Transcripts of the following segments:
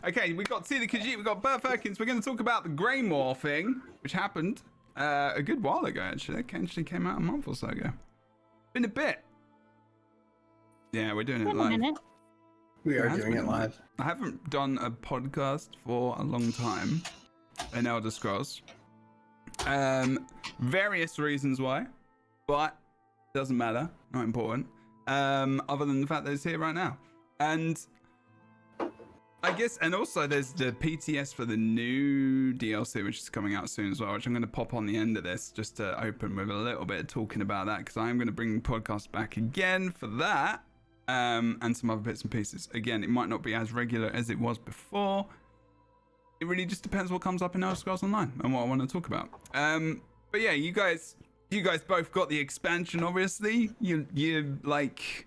Okay, we got the Khajiit, we got BertFerkins. We're going to talk about the Greymoor thing, which happened a good while ago, actually. It actually came out a month or so ago. Been a bit. Yeah, we're doing it live. We are doing it live. I haven't done a podcast for a long time in Elder Scrolls. Various reasons why, but doesn't matter, not important. Other than the fact that it's here right now. And I guess, and also there's the PTS for the new DLC, which is coming out soon as well, which I'm going to pop on the end of this just to open with a little bit of talking about that, because I'm going to bring the podcast back again for that, and some other bits and pieces. Again, it might not be as regular as it was before. It really just depends what comes up in Elder Scrolls Online and what I want to talk about. But yeah, you guys both got the expansion, obviously. You like...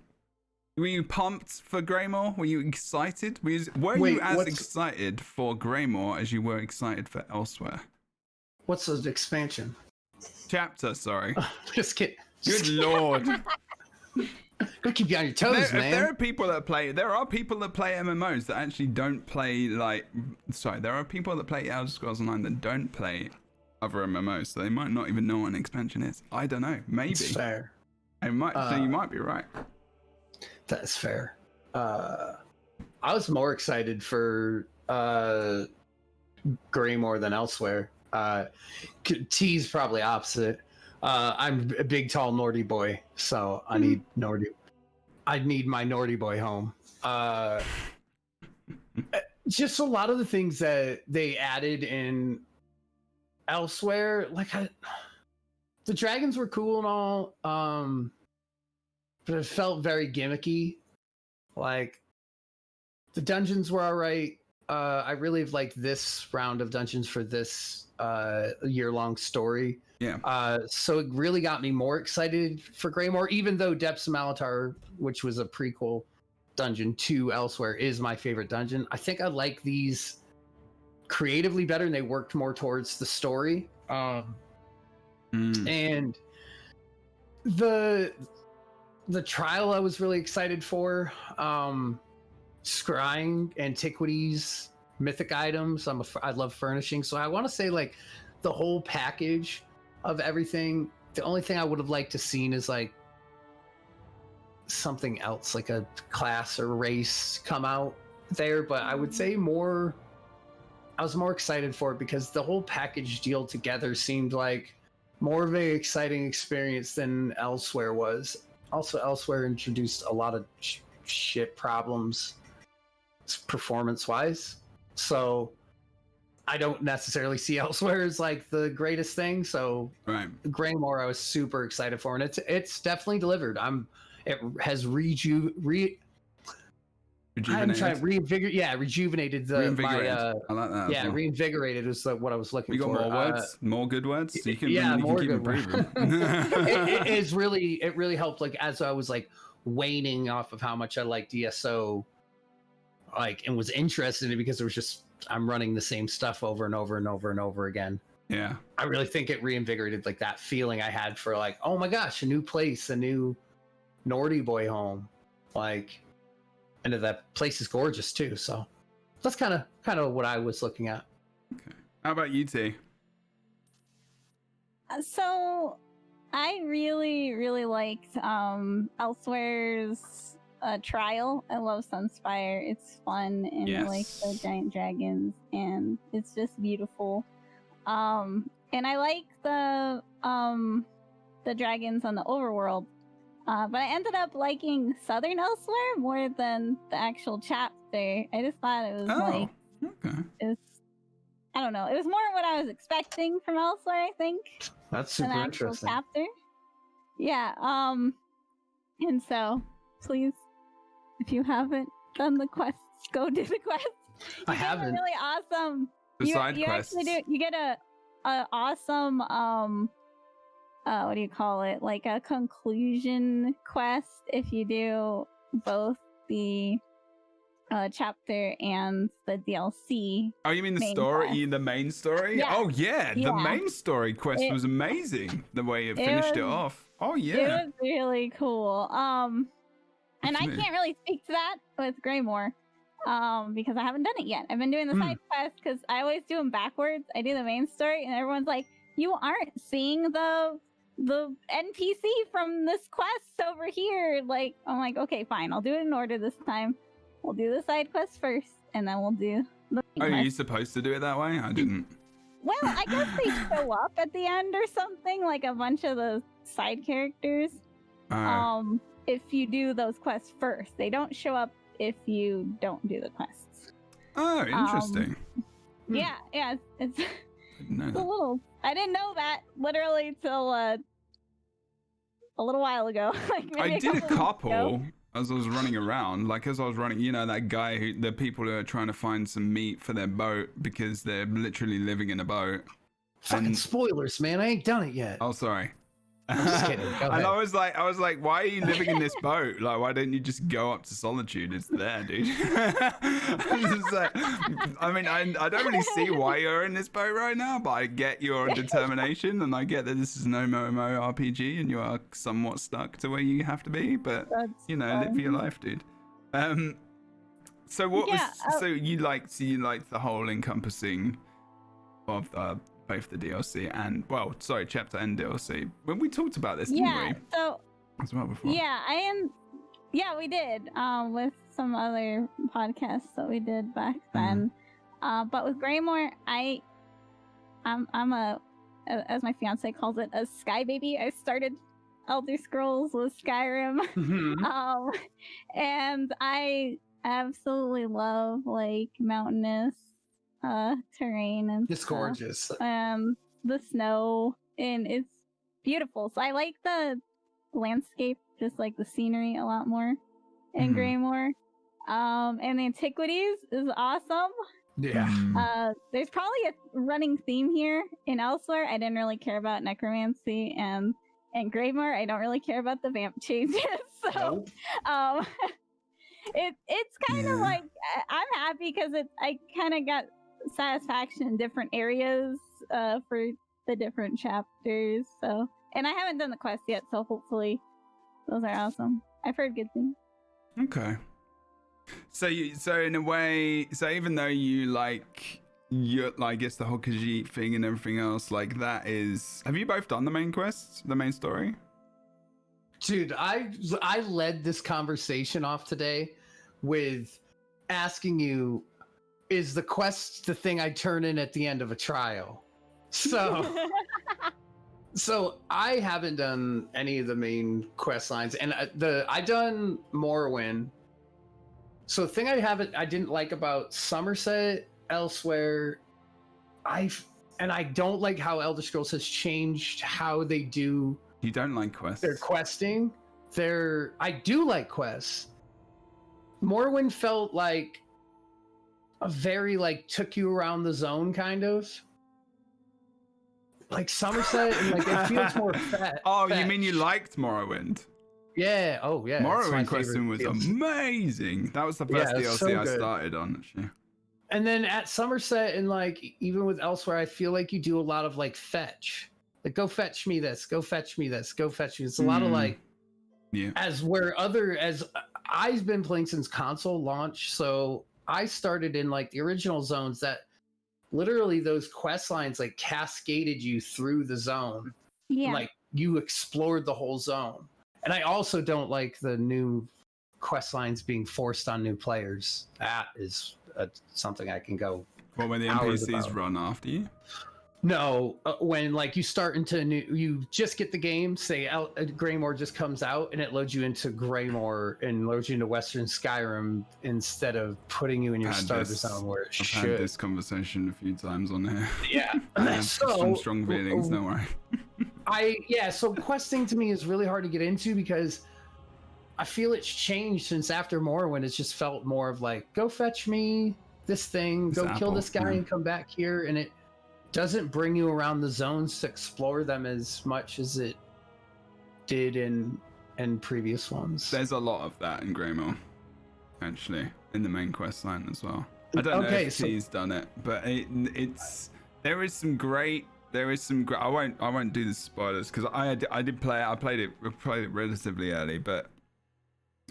Were you pumped for Greymoor? Were you excited? Were you as excited for Greymoor as you were excited for elsewhere? What's the expansion? Chapter, sorry. Just kidding. Good lord. Gotta keep you on your toes, man. There are people that play MMOs that actually don't play there are people that play Elder Scrolls Online that don't play other MMOs, so they might not even know what an expansion is. I don't know. Maybe. It's fair. So you might be right. That's fair. I was more excited for Greymoor than elsewhere. T's probably opposite. I'm a big, tall Nordy boy, so I need Nordy. I need my Nordy boy home. Just a lot of the things that they added in elsewhere, the dragons were cool and all, but it felt very gimmicky. Like, the dungeons were all right. I really liked this round of dungeons for this year-long story. Yeah. So it really got me more excited for Greymoor, even though Depths of Malatar, which was a prequel dungeon to Elsewhere, is my favorite dungeon. I think I like these creatively better, and they worked more towards the story. And the trial I was really excited for. Scrying, antiquities, mythic items. I love furnishing, so I want to say the whole package of everything. The only thing I would have liked to seen is something else, like a class or race come out there. But I would say I was more excited for it because the whole package deal together seemed like more of an exciting experience than Elsewhere was. Also, Elsewhere introduced a lot of shit problems performance-wise, so I don't necessarily see Elsewhere as the greatest thing. So right. Greymoor I was super excited for, and it's definitely delivered. It has rejuvenated reinvigorated. I like that. Yeah, reinvigorated is what I was looking for. You got more words, more good words. So you can, more keep good improving. It really helped. As I was waning off of how much I liked ESO, and was interested in it because it was just I'm running the same stuff over and over and over and over again. Yeah, I really think it reinvigorated that feeling I had for oh my gosh, a new place, a new Nordy boy home, and that place is gorgeous too. So that's kind of what I was looking at. Okay, how about you, T? So I really, really liked Elsewhere's trial. I love Sunspire. It's fun, and I like the giant dragons, and it's just beautiful. And I like the dragons on the overworld. But I ended up liking Southern Elsewhere more than the actual chapter. I just thought it was I don't know. It was more what I was expecting from Elsewhere, I think. That's super interesting. Chapter. Yeah. And so, please, if you haven't done the quests, go do the quests. I haven't. Really awesome. The side quests. You get a awesome what do you call it? A conclusion quest if you do both the chapter and the DLC. Oh, you mean the story? Quest. The main story? Yeah. Oh yeah, the main story quest was amazing. The way it finished it off. Oh yeah, it was really cool. And I can't really speak to that with Greymoor. because I haven't done it yet. I've been doing the side quests because I always do them backwards. I do the main story, and everyone's like, "You aren't seeing the NPC from this quest over here." Like, I'm like, okay, fine, I'll do it in order this time. We'll do the side quest first, and then we'll do the main Are you quest. supposed to do it that way? I didn't. Well, I guess they show up at the end or something, like a bunch of the side characters. If you do those quests first, they don't show up if you don't do the quests. Oh, interesting. Yeah, it's I didn't know it's a that. little. I didn't know that literally till a little while ago. Like maybe I did a couple weeks ago. couple as I was running around. Like as I was running, you know, that guy the people who are trying to find some meat for their boat because they're literally living in a boat. Fucking spoilers, man. I ain't done it yet. Oh, sorry. I'm just kidding. Go And ahead. I was like, why are you living in this boat? Like, why don't you just go up to Solitude? It's there, dude. It's like, I mean, I don't really see why you're in this boat right now, but I get your determination, and I get that this is an MMO RPG, and you are somewhat stuck to where you have to be. But That's you know, live fun. your life, dude. So what Yeah, was? So you liked the whole encompassing of both the DLC and chapter and DLC. When we talked about this, didn't Yeah, we? so As well before. yeah, we did with some other podcasts that we did back then. But with Greymoor, I'm a, as my fiance calls it, a sky baby. I started Elder Scrolls with Skyrim. And I absolutely love like mountainous terrain and It's stuff. gorgeous. The snow, and it's beautiful. So I like the landscape, just like the scenery, a lot more in Greymoor. And the antiquities is awesome. Yeah. There's probably a running theme here. In Elsewhere, I didn't really care about necromancy, and Greymoor, I don't really care about the vamp changes. So, Nope. it's kind of like I'm happy because I kind of got satisfaction in different areas for the different chapters. So, and I haven't done the quest yet, so hopefully those are awesome. I've heard good things. Okay. So in a way, so even though I guess the whole Khajiit thing and everything else, like that is, have you both done the main quests, the main story? Dude, I led this conversation off today with asking you, is the quest the thing I turn in at the end of a trial? So I haven't done any of the main quest lines, and I done Morrowind. So the thing I didn't like about Somerset, Elsewhere, I don't like how Elder Scrolls has changed how they do. You don't like quests? Their questing. I do like quests. Morrowind felt like a very like took you around the zone kind of. Like Somerset, and like it feels more fat. Oh, you mean you liked Morrowind? Yeah. Oh, yeah. Morrowind question was amazing. That was the first DLC so I good. started on, actually. And then at Somerset, and like even with Elsewhere, I feel like you do a lot of like fetch. Like, go fetch me this, go fetch me this, go fetch me. It's a lot of like, yeah. as I've been playing since console launch, so I started in like the original zones that literally those quest lines like cascaded you through the zone. Yeah. Like you explored the whole zone. And I also don't like the new quest lines being forced on new players. That is something I can go. Well, when the hours NPCs about. run after you? No, when like you start into you just get the game, say Greymoor just comes out and it loads you into Greymoor and loads you into Western Skyrim instead of putting you in your starter zone where it I've should. had this conversation a few times on here. Yeah. I have So, some strong feelings, don't worry. So questing to me is really hard to get into because I feel it's changed since after Morrowind. It's just felt more of like, go fetch me this thing, go kill this guy and come back here, and it doesn't bring you around the zones to explore them as much as it did in previous ones. There's a lot of that in Greymoor, actually, in the main quest line as well. I don't know if he's done it, but there is some great. I won't do the spoilers because I did play it. I played it relatively early, but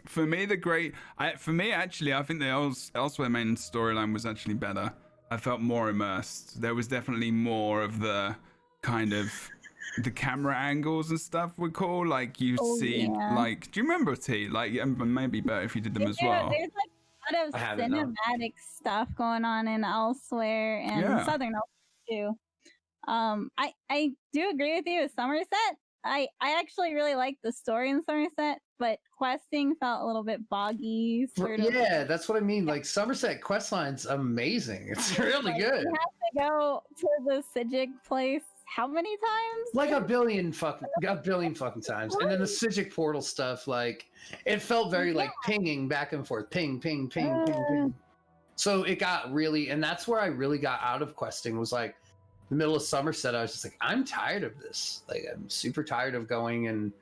for me, I think the Elsewhere main storyline was actually better. I felt more immersed. There was definitely more of the kind of the camera angles and stuff were cool. Like you see, like, do you remember T? Like, maybe better if you did them as well. There's like a lot of cinematic stuff going on in Elsewhere and Southern Elsewhere too. I do agree with you with Somerset. I actually really liked the story in Somerset, but questing felt a little bit boggy. Yeah, that's what I mean. Like Somerset questline's amazing. It's really good. You have to go to the Sijic place how many times? Like a billion fucking times. And then the Sijic portal stuff, like it felt very like pinging back and forth, ping, ping, ping, ping, ping. So it got really, and that's where I really got out of questing. Was like the middle of Somerset. I was just like, I'm tired of this. Like I'm super tired of going and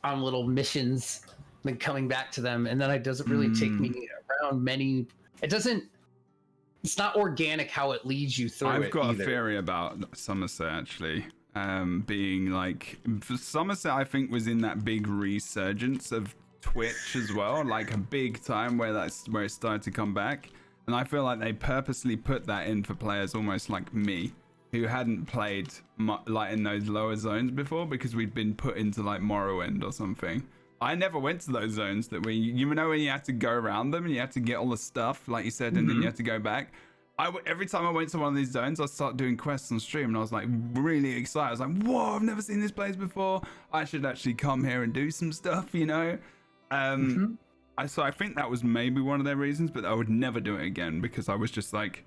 on little missions, and coming back to them, and then it doesn't really take me around many. It's not organic how it leads you through. I've got a theory about Somerset actually, being like Somerset. I think was in that big resurgence of Twitch as well, like a big time where it started to come back, and I feel like they purposely put that in for players almost like me, who hadn't played like in those lower zones before because we'd been put into like Morrowind or something. I never went to those zones that you know when you have to go around them and you have to get all the stuff like you said, and then you have to go back. Every time I went to one of these zones, I start doing quests on stream, and I was like really excited. I was like, "Whoa! I've never seen this place before. I should actually come here and do some stuff," you know. So I think that was maybe one of their reasons, but I would never do it again because I was just like,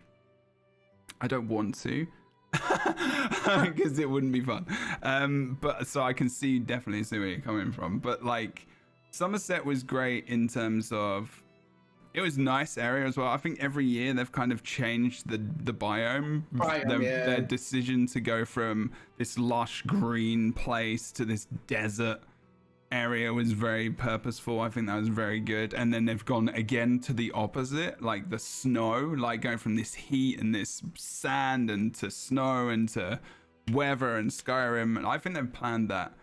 I don't want to. Because it wouldn't be fun. But so I can definitely see where you're coming from. But like Somerset was great in terms of it was nice area as well. I think every year they've kind of changed the biome. Their decision to go from this lush green place to this desert area was very purposeful. I think that was very good. And then they've gone again to the opposite, like the snow, like going from this heat and this sand and to snow and to weather and Skyrim. And I think they've planned that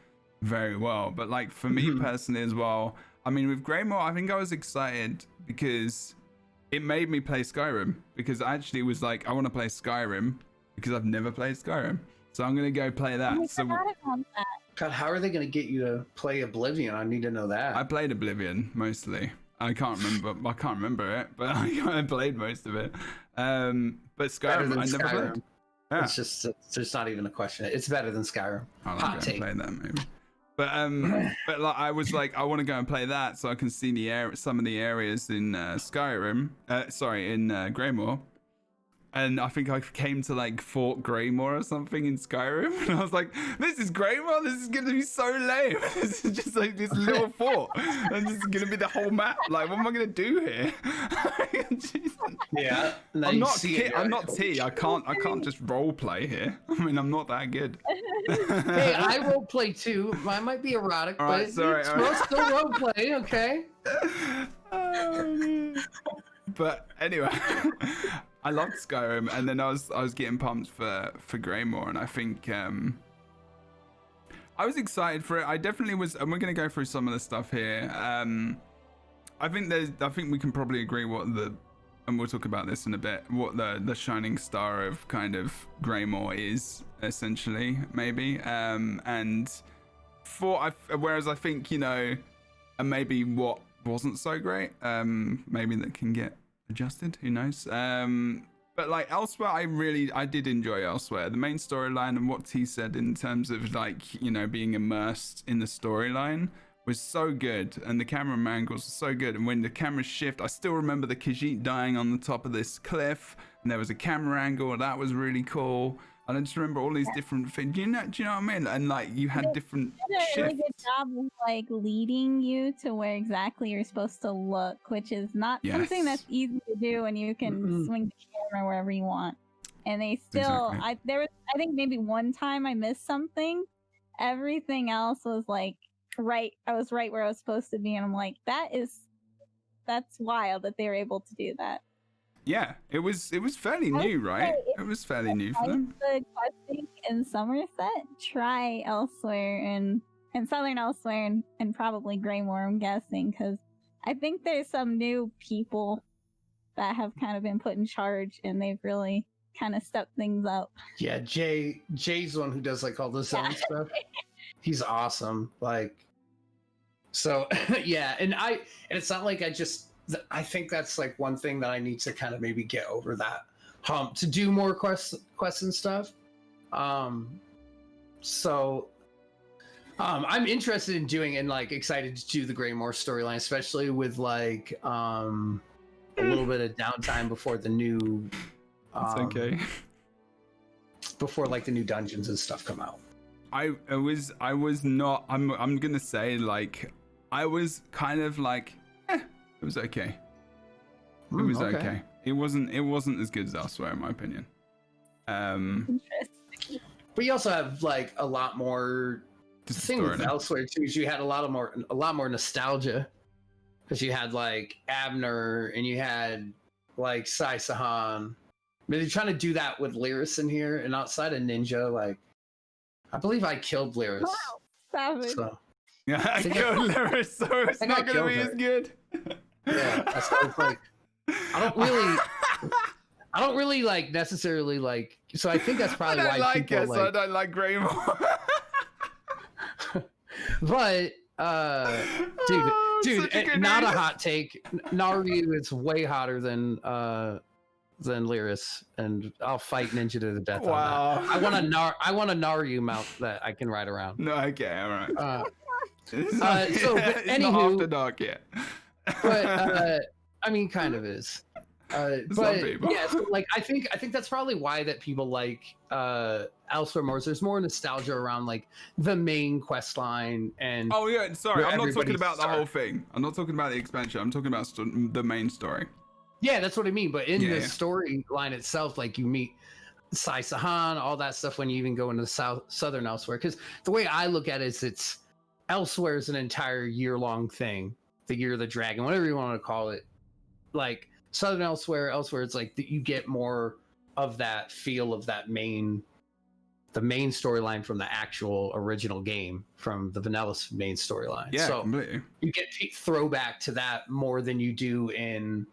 very well. But like for me personally as well, I mean with Greymoor, I think I was excited because it made me play Skyrim, because I actually was like, I want to play Skyrim because I've never played Skyrim. So I'm going to go play that. God, how are they going to get you to play Oblivion? I need to know that. I played Oblivion mostly. I can't remember it, but I played most of it. But Skyrim, I never played. Yeah. It's just not even a question. It's better than Skyrim. I'll play that maybe. But like, I was like, I want to go and play that so I can see some of the areas in Skyrim. In Greymoor. And I think I came to like Fort Greymoor or something in Skyrim, and I was like, "This is Greymoor. This is gonna be so lame. This is just like this little fort, and this is gonna be the whole map. Like, what am I gonna do here?" Yeah, I'm not T. I can't just role play here. I mean, I'm not that good. Hey, I role play too. Mine might be erotic, all right, but it's still role play. Okay. But anyway. I loved Skyrim, and then I was getting pumped for Greymoor, and I think I was excited for it. I definitely was, and we're gonna go through some of the stuff here. I think we can probably agree and we'll talk about this in a bit, what the shining star of kind of Greymoor is essentially, maybe. Whereas I think, you know, and maybe what wasn't so great, maybe that can get adjusted, who knows. But like Elsewhere, I did enjoy Elsewhere. The main storyline and what T said in terms of like, you know, being immersed in the storyline was so good, and the camera angles were so good. And when the cameras shift, I still remember the Khajiit dying on the top of this cliff, and there was a camera angle that was really cool. And I just remember all these different things. Do you know what I mean? And like you had different shifts. They did a really good job of like leading you to where exactly you're supposed to look, which is not something that's easy to do when you can swing the camera wherever you want. And they still, I think maybe one time I missed something. Everything else was like right. I was right where I was supposed to be, and I'm like, that's wild that they were able to do that. Yeah, it was fairly new, right? It was fairly new for them. The questing in Somerset, try Elsewhere and Southern Elsewhere and probably Greymoor, I'm guessing, because I think there's some new people that have kind of been put in charge, and they've really kind of stepped things up. Yeah, Jay's the one who does like all the zone stuff. He's awesome. Like, so yeah, and it's not like I think that's like one thing that I need to kind of maybe get over that hump to do more quests and stuff. So I'm interested in doing and like excited to do the Greymoor storyline, especially with like a little bit of downtime before the new It's okay. Before like the new dungeons and stuff come out. I was not, I'm gonna say, like, I was kind of like, it was okay. It was okay. It wasn't as good as elsewhere, in my opinion. Interesting. But you also have like a lot more. The thing with elsewhere too is you had a lot more nostalgia, because you had like Abner and you had like Sai Sahan. I mean, they're trying to do that with Lyris in here, and outside of Ninja, like I believe I killed Lyris. Wow, savage. So, Yeah, I killed Lyris, so it's not gonna be as good. Yeah, so it's like I don't really like necessarily like. So I think that's probably why people like. I don't like Greymoor. But dude, not a hot take. Naru is way hotter than Lyris, and I'll fight Ninja to the death. Wow. On that. I want a Naru mount that I can ride around. No, okay, all right. So it's anywho, not after dark yet. But I mean, kind of is. But yeah, so like I think that's probably why that people like Elsewhere more. There's more nostalgia around like the main quest line and. Oh yeah, sorry, I'm not talking about the whole thing. I'm not talking about the expansion. I'm talking about the main story. Yeah, that's what I mean. But in the storyline itself, like you meet Sai Sahan, all that stuff when you even go into the southern Elsewhere. Because the way I look at it is, it's Elsewhere is an entire year-long thing. The Year of the Dragon, whatever you want to call it. Like Southern Elsewhere, it's like that you get more of that feel of that the main storyline from the actual original game, from the vanilla main storyline. Yeah, so completely. You get throwback to that more than you do in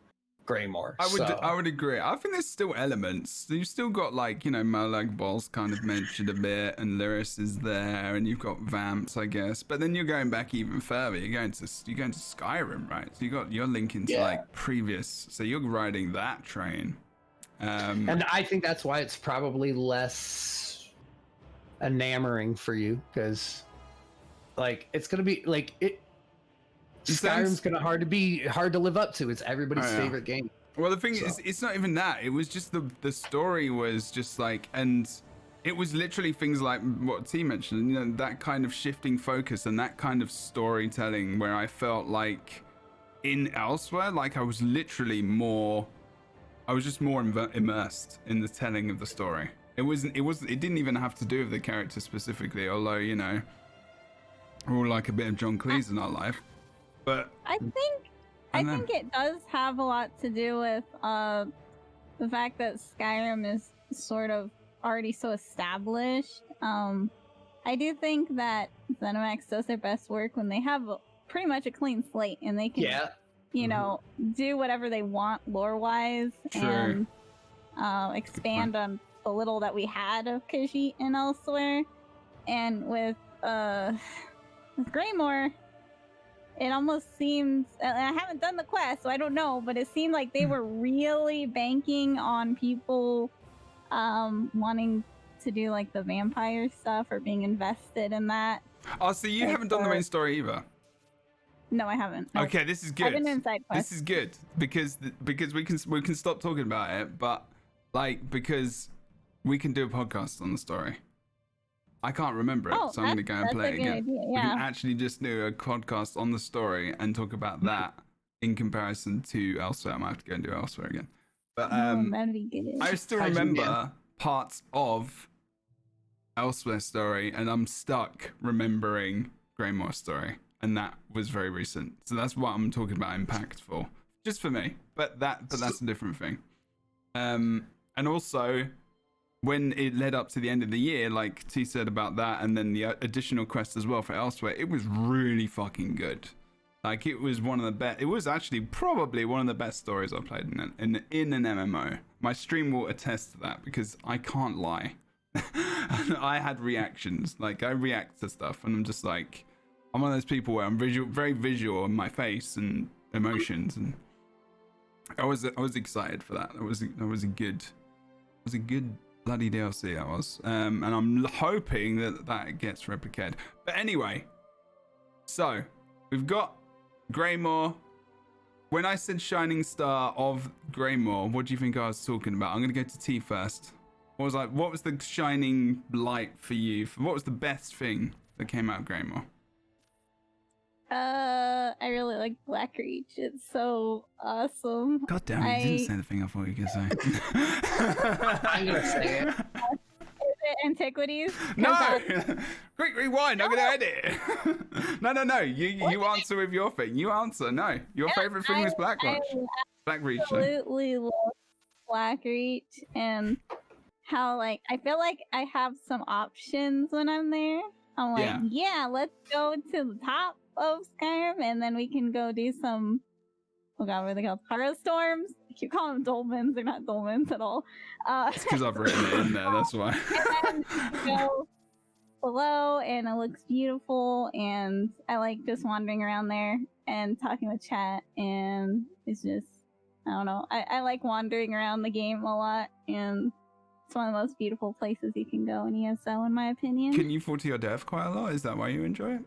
Greymoor. I would agree. I think there's still elements. You've still got like, you know, Malag Boss kind of mentioned a bit, and Lyris is there, and you've got Vamps, I guess. But then you're going back even further. You're going to Skyrim, right? So you're linking to like previous. So you're riding that train. And I think that's why it's probably less enamoring for you, because like it's gonna be like it. Skyrim's gonna hard to live up to. It's everybody's favorite game. Well, the thing is, it's not even that. It was just the story was just like, and it was literally things like what T mentioned, you know, that kind of shifting focus and that kind of storytelling where I felt like in Elsewhere, like I was just more immersed in the telling of the story. It didn't even have to do with the character specifically, although, you know, we're all like a bit of John Cleese in our life. But I think it does have a lot to do with the fact that Skyrim is sort of already so established. I do think that ZeniMax does their best work when they have pretty much a clean slate and they can, you know, do whatever they want lore-wise and expand on the little that we had of Khajiit and Elsewhere. And with Greymoor, it almost seems, and I haven't done the quest, so I don't know, but it seemed like they were really banking on people wanting to do like the vampire stuff or being invested in that. Oh, so you haven't done the main story either? No, I haven't. Nope. Okay, this is good. I've been in side quests. This is good because we can stop talking about it, but like because we can do a podcast on the story. I can't remember it, so I'm going to go and play it again. Idea, yeah. We can actually just do a podcast on the story and talk about that in comparison to Elsewhere. I might have to go and do Elsewhere again. But that'd be good. I still remember parts of Elsewhere story, and I'm stuck remembering Greymoor story, and that was very recent. So that's what I'm talking about impactful, just for me. But that's a different thing. And also, when it led up to the end of the year, like T said about that, and then the additional quest as well for Elsewhere, it was really fucking good. Like, it was one of the best. It was actually probably one of the best stories I've played in an MMO. My stream will attest to that because I can't lie. I had reactions. Like, I react to stuff, and I'm just like, I'm one of those people where I'm very visual in my face and emotions, and I was excited for that. That was a good bloody DLC. I was, and I'm hoping that gets replicated. But anyway, so we've got Greymoor. When I said Shining Star of Greymoor, what do you think I was talking about? I'm gonna go to T first. What was the shining light for you? What was the best thing that came out of Greymoor? I really like Blackreach. It's so awesome. God damn it, you didn't say the thing I thought you could say. I'm gonna say it. Is it Antiquities? No! Quick rewind, I'm gonna edit. No. You answer with your thing. You answer. No. Your favorite thing was Blackreach. Blackreach. Absolutely love Blackreach, and how, like, I feel like I have some options when I'm there. I'm like, yeah, let's go to the top of Skyrim, and then we can go do some, oh god, what are they called? Pyro storms? I keep calling them dolmens. They're not dolmens at all. It's because I've written it in there, that's why. And then you go below, and it looks beautiful, and I like just wandering around there and talking with chat, and it's just, I don't know. I like wandering around the game a lot, and it's one of the most beautiful places you can go in ESO, in my opinion. Can you fall to your death quite a lot? Is that why you enjoy it?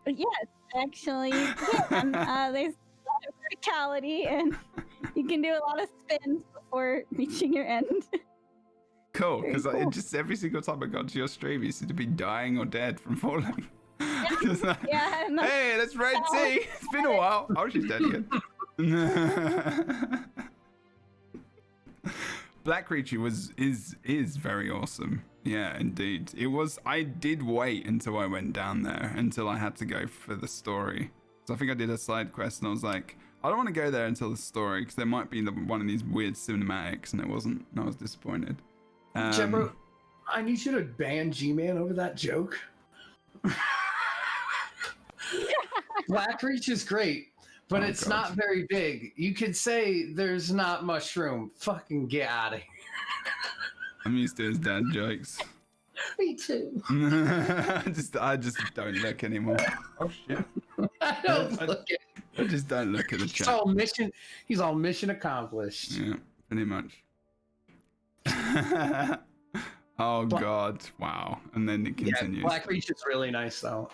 Yes, actually, you can. There's a lot of verticality, and you can do a lot of spins before reaching your end. Cool, because just every single time I got to your stream, you seem to be dying or dead from falling. Yeah. Hey, that's Red Tea. It's been a while. Oh, she's dead again. Blackreach is very awesome. Yeah, indeed. It was. I did wait until I went down there, until I had to go for the story. So I think I did a side quest, and I was like, I don't want to go there until the story, because there might be one of these weird cinematics, and it wasn't. And I was disappointed. Jebro, I need you to ban G-Man over that joke. Blackreach is great, but it's not very big. You could say there's not much room. Fucking get out of here. I'm used to his dad jokes. Me too. I just don't look anymore. Oh shit! I don't look at. I just don't look at the chat. He's all mission accomplished. Yeah, pretty much. Oh god! Wow! And then it continues. Yeah, Blackreach is really nice though.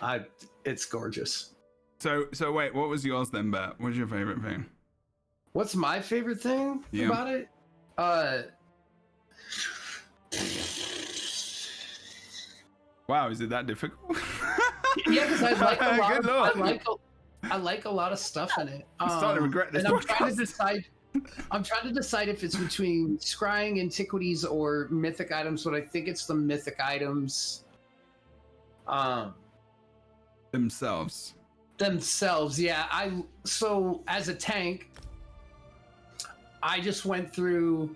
It's gorgeous. So wait, what was yours then, Bert? What's your favorite thing? What's my favorite thing about it? Wow, is it that difficult? Yeah, because I like a lot. I like a lot of stuff in it. I'm starting to regret this. And I'm trying to decide if it's between scrying, antiquities, or mythic items. But I think it's the mythic items. Themselves, yeah. So as a tank, I just went through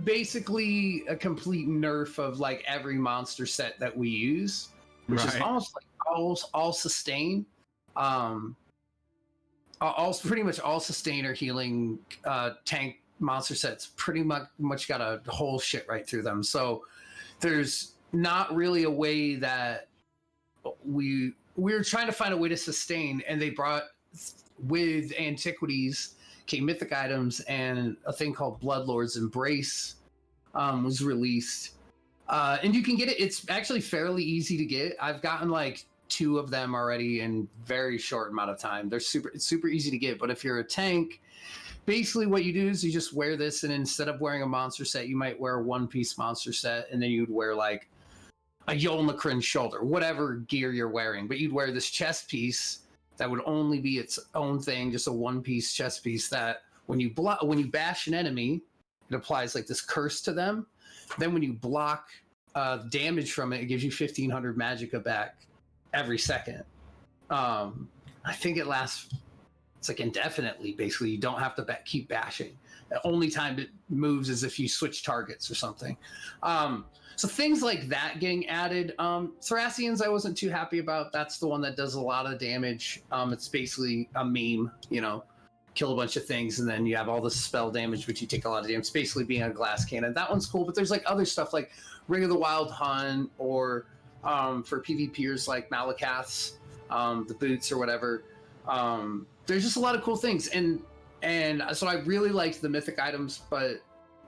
basically a complete nerf of like every monster set that we use, which is almost like all sustain. Pretty much all sustain or healing tank monster sets pretty much got a whole shit right through them. So there's not really a way that we were trying to find a way to sustain, and they brought with antiquities came mythic items, and a thing called Bloodlord's Embrace was released, and you can get it. It's actually fairly easy to get. I've gotten like 2 of them already in very short amount of time. It's super easy to get. But if you're a tank, basically what you do is you just wear this, and instead of wearing a monster set, you might wear a one-piece monster set, and then you'd wear like a Yolnacrin shoulder, whatever gear you're wearing. But you'd wear this chest piece that would only be its own thing, just a one-piece chest piece that when you bash an enemy, it applies like this curse to them. Then when you block damage from it, it gives you 1,500 magicka back every second. I think it lasts It's like indefinitely. Basically, you don't have to keep bashing. The only time it moves is if you switch targets or something. So things like that getting added. Thracians I wasn't too happy about. That's the one that does a lot of damage. It's basically a meme, you know, kill a bunch of things and then you have all the spell damage, but you take a lot of damage. It's basically being a glass cannon. That one's cool, but there's like other stuff like Ring of the Wild Hunt or for PvPers like Malakaths, the boots or whatever. There's just a lot of cool things. And so I really liked the mythic items, but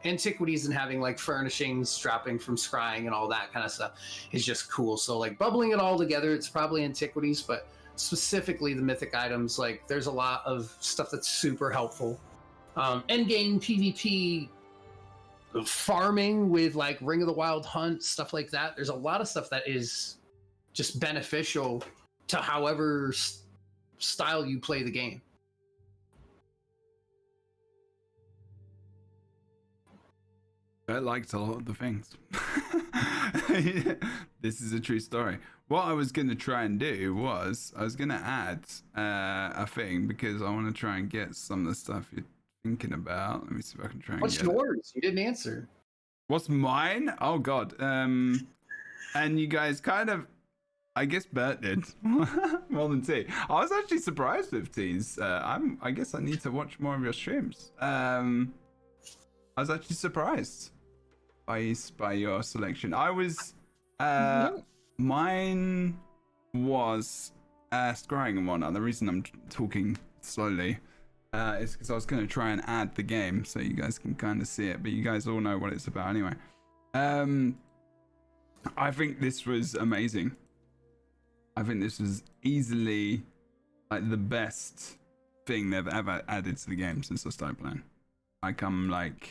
antiquities and having like furnishings dropping from scrying and all that kind of stuff is just cool. So like bubbling it all together, it's probably antiquities, but specifically the mythic items, like there's a lot of stuff that's super helpful. Endgame PvP farming with like Ring of the Wild Hunt, stuff like that. There's a lot of stuff that is just beneficial to however style you play the game. I liked a lot of the things. This is a true story. What I was going to try and do was I was going to add a thing because I want to try and get some of the stuff you're thinking about. Let me see if I can try and What's get yours? You didn't answer. What's mine? Oh, God. And you guys kind of, I guess Bert did more than T. I was actually surprised with T's. I guess I need to watch more of your streams. I was actually surprised by your selection. I was mine was scrying and whatnot. The reason I'm talking slowly is because I was going to try and add the game so you guys can kind of see it, but you guys all know what it's about anyway. I think this was amazing. I think this was easily like the best thing they've ever added to the game since I started playing. Like I'm like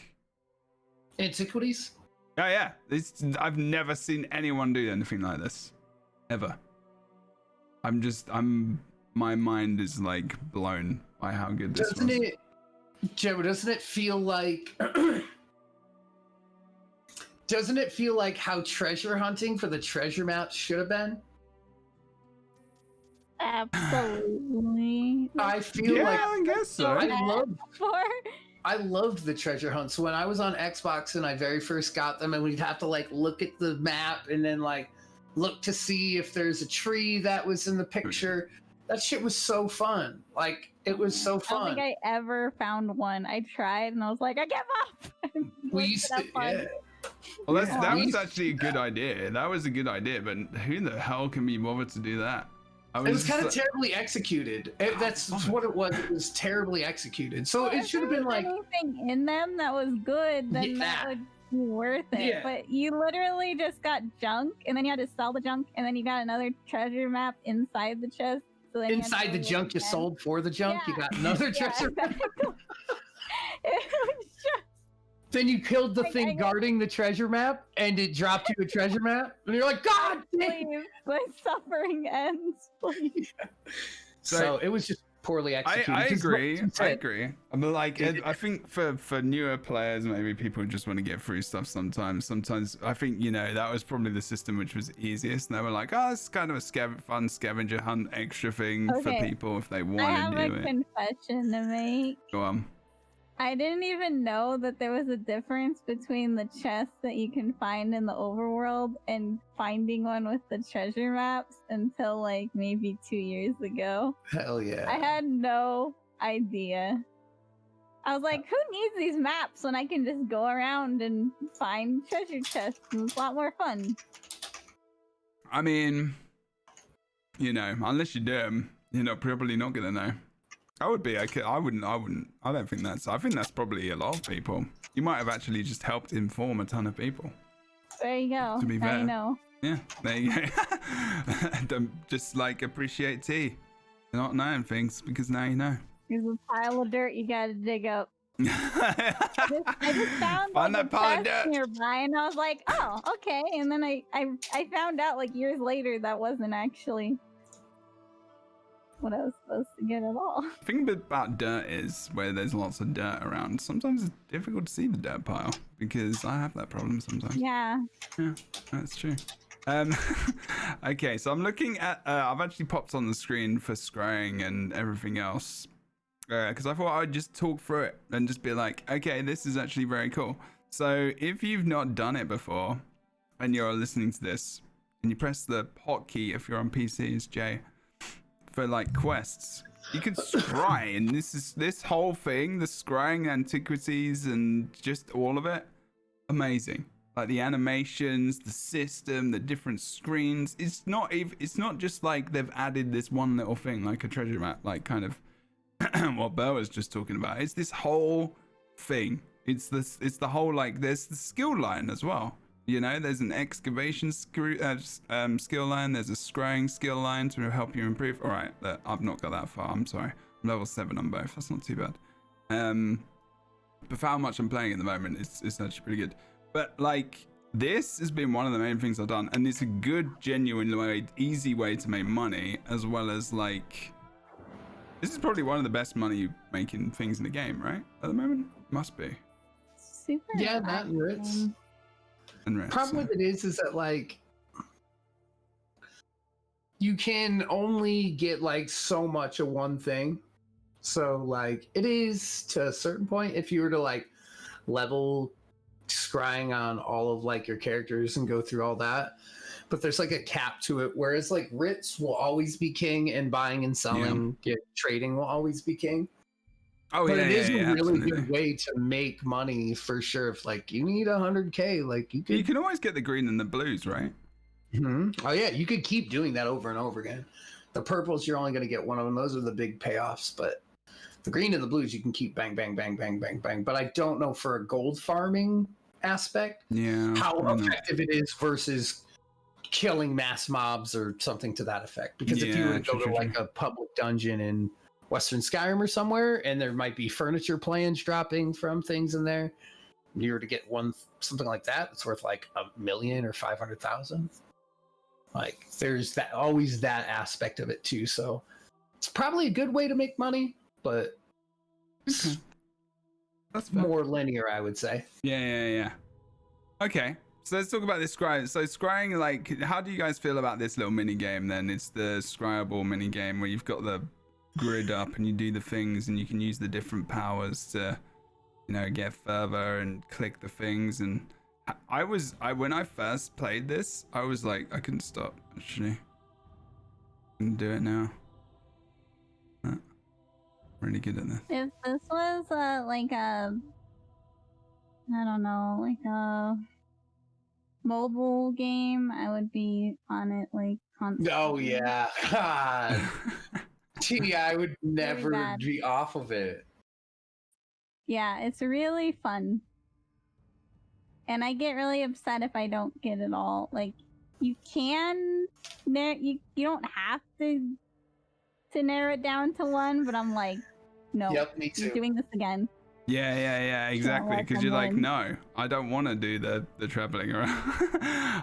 Antiquities? Oh yeah, I've never seen anyone do anything like this, ever. My mind is like blown by how good this was. Jebro, doesn't it feel like doesn't it feel like how treasure hunting for the treasure maps should have been? Absolutely. I feel like I guess so. I loved the treasure hunts. So when I was on Xbox and I very first got them, and we'd have to like look at the map and then like look to see if there's a tree that was in the picture. That shit was so fun. Like it was so fun. I don't think I ever found one. I tried and I was like, I give up. We used to, yeah. Well, that was actually a good idea. That was a good idea, but who the hell can be bothered to do that? It was kind of terribly executed. That's what it was. It was terribly executed. So it should have been like anything in them that was good, then that would be worth it. Yeah. But you literally just got junk, and then you had to sell the junk, and then you got another treasure map inside the chest. So then inside the junk you sold for the junk, you got another treasure map. It was just. Then you killed the thing guarding the treasure map, and it dropped you a treasure map, and you're like, God damn! Please, my suffering ends, please. So it was just poorly executed. I agree. I mean, like, I think for newer players, maybe people just want to get through stuff sometimes. Sometimes I think, you know, that was probably the system which was easiest. And they were like, oh, it's kind of a fun scavenger hunt extra thing for people if they want to do it. I have a confession to make. Go on. I didn't even know that there was a difference between the chests that you can find in the overworld and finding one with the treasure maps until like maybe 2 years ago. Hell yeah. I had no idea. I was like, who needs these maps when I can just go around and find treasure chests? It's a lot more fun. I mean, you know, unless you do them, you're probably not going to know. I would be. I wouldn't. I don't think that's. I think that's probably a lot of people. You might have actually just helped inform a ton of people. There you go. To be fair. fair. You know. Yeah, there you go. Don't just like appreciate T, not knowing things because now you know. There's a pile of dirt you gotta dig up. I just found Find like, that pile of a dirt chest nearby, and I was like, oh, okay. And then I found out like years later that wasn't actually what I was supposed to get at all. The thing about dirt is where there's lots of dirt around, sometimes it's difficult to see the dirt pile because I have that problem sometimes. Yeah, that's true. Okay, so I'm looking at I've actually popped on the screen for scrying and everything else. because I thought I'd just talk through it and just be like, okay, this is actually very cool. So if you've not done it before and you're listening to this and you press the hotkey if you're on PC, it's J, for like quests, you can scry, and this whole thing, the scrying antiquities and just all of it, amazing. Like the animations, the system, the different screens. It's not just like they've added this one little thing like a treasure map, like kind of what Bear was just talking about. It's this whole thing. It's the whole, like, there's the skill line as well. You know, there's an excavation skill line. There's a scrying skill line to help you improve. All right, I've not got that far. I'm sorry. I'm level 7 on both. That's not too bad. But for how much I'm playing at the moment, it's actually pretty good. But like, this has been one of the main things I've done, and it's a good, genuine way, easy way to make money, as well as like, this is probably one of the best money making things in the game, right? At the moment, must be. Super. Yeah, that and Ritz. And Ritz, Problem with it is that like, you can only get like so much of one thing. So like, it is to a certain point, if you were to like level scrying on all of like your characters and go through all that, but there's like a cap to it, whereas like Ritz will always be king, and buying and selling, trading will always be king. Oh, but yeah, it is a really absolutely. good way to make money for sure. If like you need 100K, like you can always get the green and the blues, right? Oh yeah, you could keep doing that over and over again. The purples, you're only going to get one of them. Those are the big payoffs, but the green and the blues, you can keep bang, bang, bang, bang, bang, bang. But I don't know for a gold farming aspect, how effective it is versus killing mass mobs or something to that effect. Because if you were to go to like a public dungeon in Western Skyrim or somewhere, and there might be furniture plans dropping from things in there, you were to get something like that, it's worth like $1 million or 500,000. Like, there's that always that aspect of it too. So it's probably a good way to make money, but it's that's more linear, I would say. Yeah. Okay, so let's talk about this scrying. So scrying, like, how do you guys feel about this little mini game then? It's the scryable mini game where you've got the grid up and you do the things, and you can use the different powers to, you know, get further and click the things. And when I first played this, I was like, I couldn't stop, actually. I can do it now. Really good at this. If this was like a, I don't know, like a mobile game, I would be on it like constantly. Oh yeah, God. Gee, I would never be off of it. Yeah, it's really fun. And I get really upset if I don't get it all. Like, you can, you don't have to narrow it down to one, but I'm like, no, yep, me too. You're doing this again. Yeah, exactly. Because you're like, no, I don't want to do the traveling around.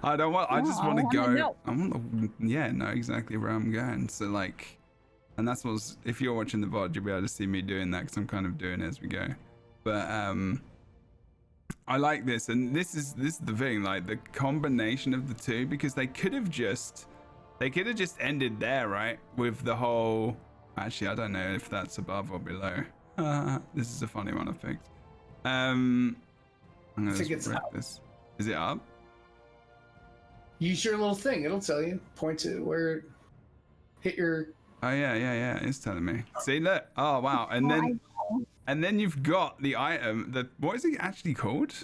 I just want to go. I want to, know exactly where I'm going. So like, and that's what's, if you're watching the VOD, you'll be able to see me doing that, because I'm kind of doing it as we go. But I like this, and this is the thing, like the combination of the two, because they could have just ended there, right? With the whole, actually, I don't know if that's above or below. This is a funny one I picked. I'm gonna just wreck this. Is it up? Use your little thing. It'll tell you. Point to where hit your. Oh yeah. It's telling me. See, look. Oh wow. And then you've got the item. What is it actually called?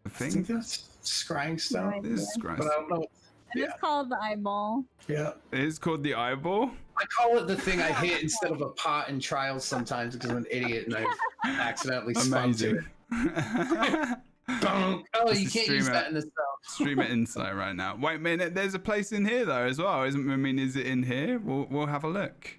The thing. I think that's scrying stone. It is scrying. But I don't know. It's called the eyeball. Yeah. It is called the eyeball. I call it the thing I hit instead of a pot in trials sometimes, because I'm an idiot and I accidentally spun to it. Oh, you can't use that in the cell. Stream it inside right now. Wait a minute, there's a place in here though as well. Is it in here? We'll have a look.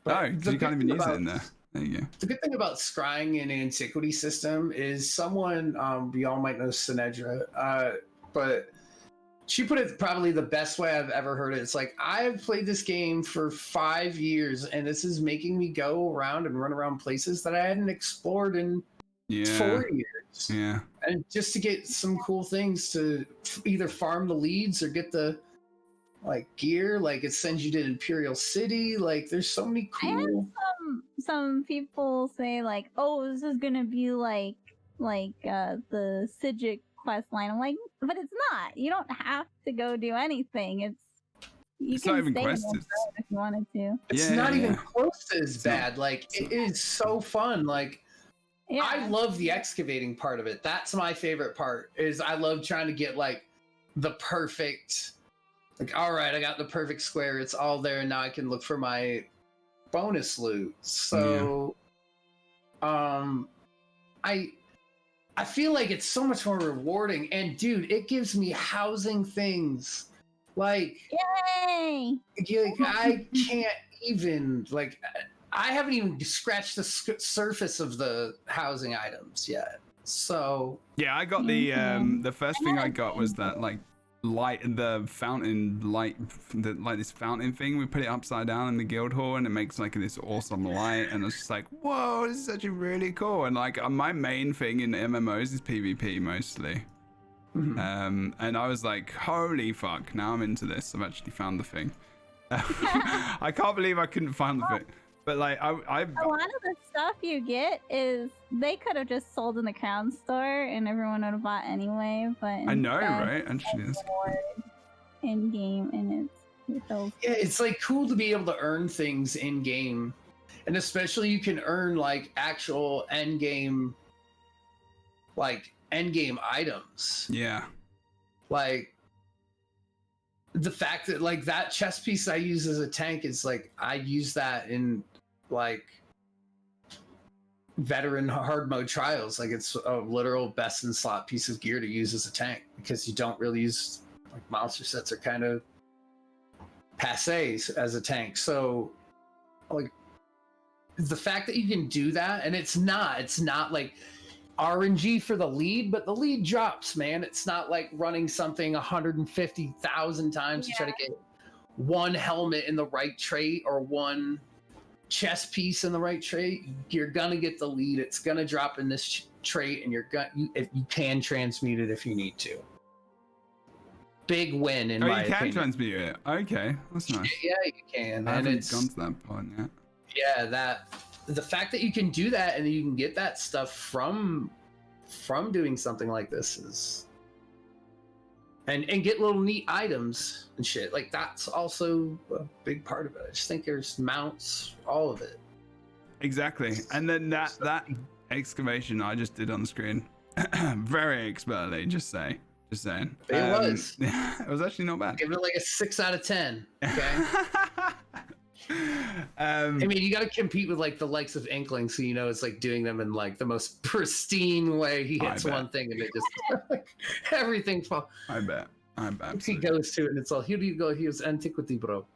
Because you can't even use it in there. There you go. The good thing about scrying in an antiquity system is someone, we all might know Sinedra, but she put it probably the best way I've ever heard it. It's like, I've played this game for 5 years, and this is making me go around and run around places that I hadn't explored in 4 years. Yeah. And just to get some cool things to either farm the leads or get the like gear. Like it sends you to Imperial City. Like there's so many I had cool. some people say like, "Oh, this is gonna be like the Sijic quest line." I'm like, but it's not. You don't have to go do anything. It's not can even stay in quests. one road if you wanted to. It's not even close to as bad. Like it is so fun. Like Yeah. I love the excavating part of it. That's my favorite part. Is I love trying to get like the perfect. Like, all right, I got the perfect square. It's all there. Now I can look for my bonus loot. So, I feel like it's so much more rewarding. And dude, it gives me housing things. Like, yay! I can't even like. I haven't even scratched the surface of the housing items yet. So yeah, I got the first thing I got was that like the fountain light, like this fountain thing. We put it upside down in the guild hall and it makes like this awesome light, and it's just like, whoa, this is actually really cool. And like my main thing in MMOs is PvP mostly. And I was like, holy fuck, now I'm into this. I've actually found the thing. I can't believe I couldn't find the thing. But like a lot of the stuff you get is they could have just sold in the Crown store and everyone would have bought anyway. But I know, right? Actually, that's in game, and it's like cool to be able to earn things in game, and especially you can earn like actual end game items. Yeah. Like the fact that like that chest piece I use as a tank is like I use that in like veteran hard mode trials. Like it's a literal best in slot piece of gear to use as a tank because you don't really use like monster sets are kind of passe as a tank. So like the fact that you can do that, and it's not like RNG for the lead, but the lead drops, man. It's not like running something 150,000 times to try to get one helmet in the right trait or one chest piece in the right trait. You're gonna get the lead. It's gonna drop in this trait, and if you can transmute it if you need to. Big win in my opinion. Oh, you can transmute it. Okay, that's nice. Yeah, you can. I haven't gone to that part yet. Yeah, the fact that you can do that and you can get that stuff from doing something like this is and get little neat items and shit, like that's also a big part of it. I just think there's mounts, all of it. Exactly. And then that excavation I just did on the screen very expertly, just saying. It was actually not bad. Give it like a 6 out of 10. Okay. I mean, you got to compete with like the likes of Inkling, so you know it's like doing them in like the most pristine way. He hits one thing and it just like, everything falls. I bet. He goes to it and it's all, here you go. Here's antiquity, bro.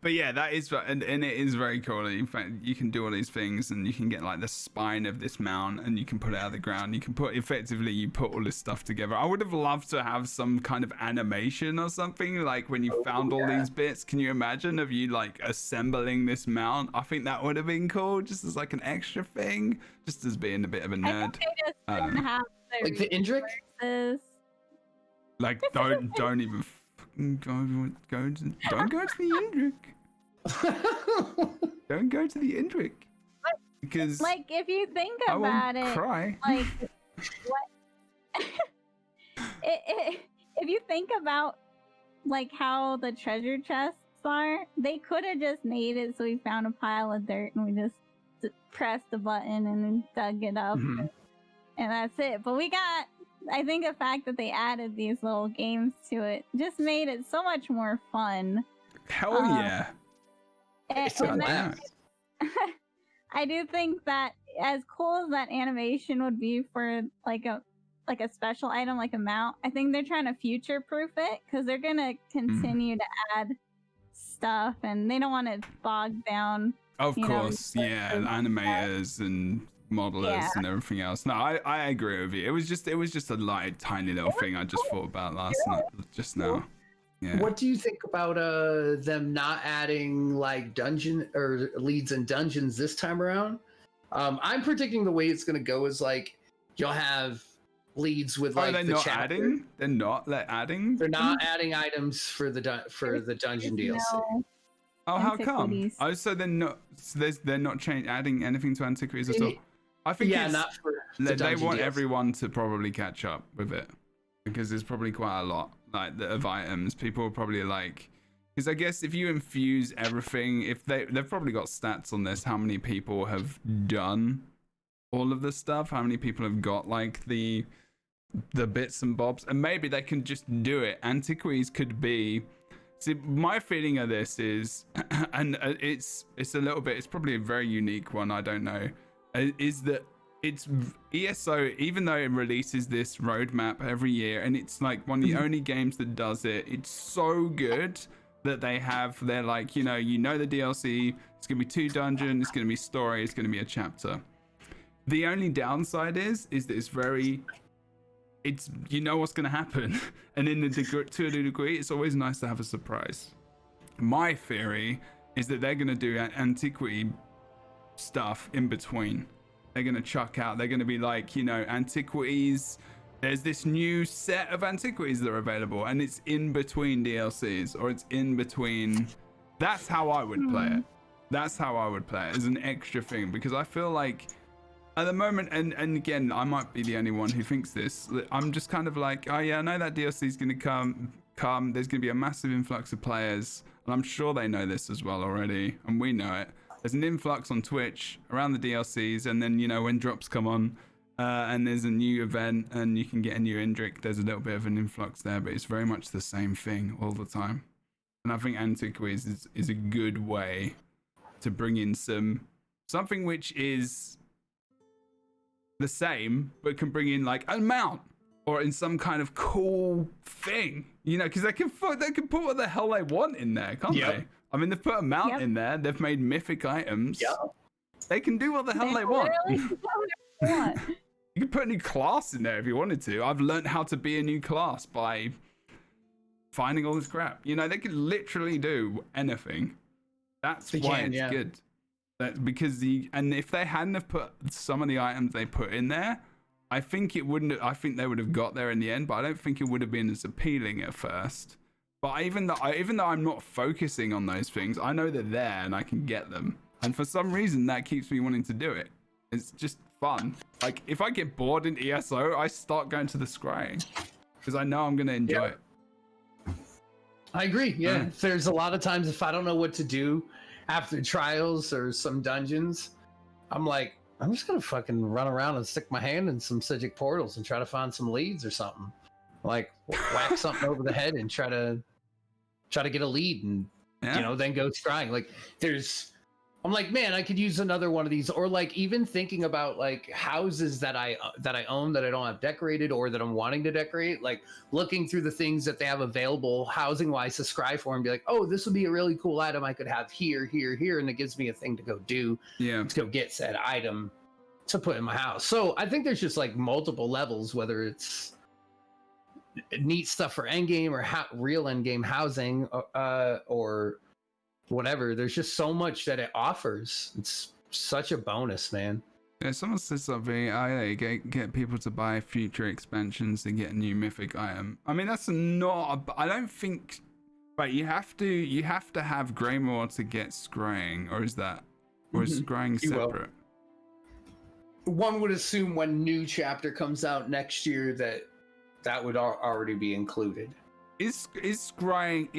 But yeah, that is, and it is very cool. In fact, you can do all these things, and you can get like the spine of this mount, and you can put it out of the ground. You can put all this stuff together. I would have loved to have some kind of animation or something, like when you found all these bits. Can you imagine of you like assembling this mount? I think that would have been cool, just as like an extra thing, just as being a bit of a nerd. I think they just didn't have like the Indrik. Like don't even. Don't go to the Indrik. Don't go to the Indrik. Because like if you think about it, cry. Like what if you think about like how the treasure chests are, they could have just made it so we found a pile of dirt and we just pressed the button and then dug it up and that's it. But I think the fact that they added these little games to it just made it so much more fun. Hell yeah. I do think that as cool as that animation would be for like a special item like a mount, I think they're trying to future proof it because they're gonna continue to add stuff and they don't want to bog down. Of course, animators and modelers and everything else. No, I agree with you. It was just a light, tiny little thing I just thought about just now. Yeah. What do you think about them not adding like dungeon or leads and dungeons this time around? I'm predicting the way it's gonna go is like you'll have leads with Oh, like they're the not chapter. adding? They're not. They're adding? They're not adding items for the dungeon DLC. No Oh, how come? antiquities. Oh, so they're not. So they're not adding anything to antiquities at all. I think Yeah, it's, not for the they dungeon want DLC. everyone to probably catch up with it because there's probably quite a lot like of items. People are probably like, because I guess if you infuse everything, if they've probably got stats on this, how many people have done all of this stuff, how many people have got like the bits and bobs, and maybe they can just do it. Antiquities could be. See, my feeling of this is, and it's a little bit, it's probably a very unique one, I don't know, is that it's ESO, even though it releases this roadmap every year, and it's like one of the only games that does it, it's so good that they're like, the DLC, it's going to be 2 dungeons, it's going to be story, it's going to be a chapter. The only downside is that it's very... It's what's going to happen, and to a degree, it's always nice to have a surprise. My theory is that they're going to do antiquity stuff in between. They're going to chuck out. They're going to be like, antiquities. There's this new set of antiquities that are available, and it's in between DLCs, or it's in between. That's how I would play it. That's how I would play it as an extra thing, because I feel like. At the moment, and again, I might be the only one who thinks this. I'm just kind of like, oh yeah, I know that DLC is going to come. There's going to be a massive influx of players, and I'm sure they know this as well already, and we know it. There's an influx on Twitch around the DLCs, and then when drops come on, and there's a new event, and you can get a new Indrik. There's a little bit of an influx there, but it's very much the same thing all the time. And I think Antiquities is a good way to bring in something which is the same, but can bring in like a mount or in some kind of cool thing, because they can put what the hell they want in there, can't they? I mean, they've put a mount in there. They've made mythic items. Yeah. They can do what the hell they want. You can put a new class in there if you wanted to. I've learned how to be a new class by finding all this crap. They can literally do anything. That's why it's good. That's because if they hadn't have put some of the items they put in there, I think they would have got there in the end, but I don't think it would have been as appealing at first. But even though I'm not focusing on those things, I know they're there and I can get them. And for some reason that keeps me wanting to do it. It's just fun. Like if I get bored in ESO, I start going to the scrying because I know I'm going to enjoy it. I agree. Yeah. There's a lot of times if I don't know what to do after trials or some dungeons, I'm like, I'm just gonna fucking run around and stick my hand in some Psijic portals and try to find some leads or something. Like whack something over the head and try to get a lead and then go scrying. Like I'm like, man, I could use another one of these, or like even thinking about like houses that I own that I don't have decorated or that I'm wanting to decorate, like looking through the things that they have available housing wise to scry for and be like, oh, this would be a really cool item I could have here, and it gives me a thing to go do, to go get said item to put in my house. So I think there's just like multiple levels, whether it's neat stuff for endgame or real endgame housing, or whatever. There's just so much that it offers. It's such a bonus, man. Yeah, someone said something. Get people to buy future expansions to get a new mythic item. I mean, that's not. I don't think. But you have to have Greymoor to get scrying, or is scrying separate? One would assume when new chapter comes out next year that would already be included. Is scrying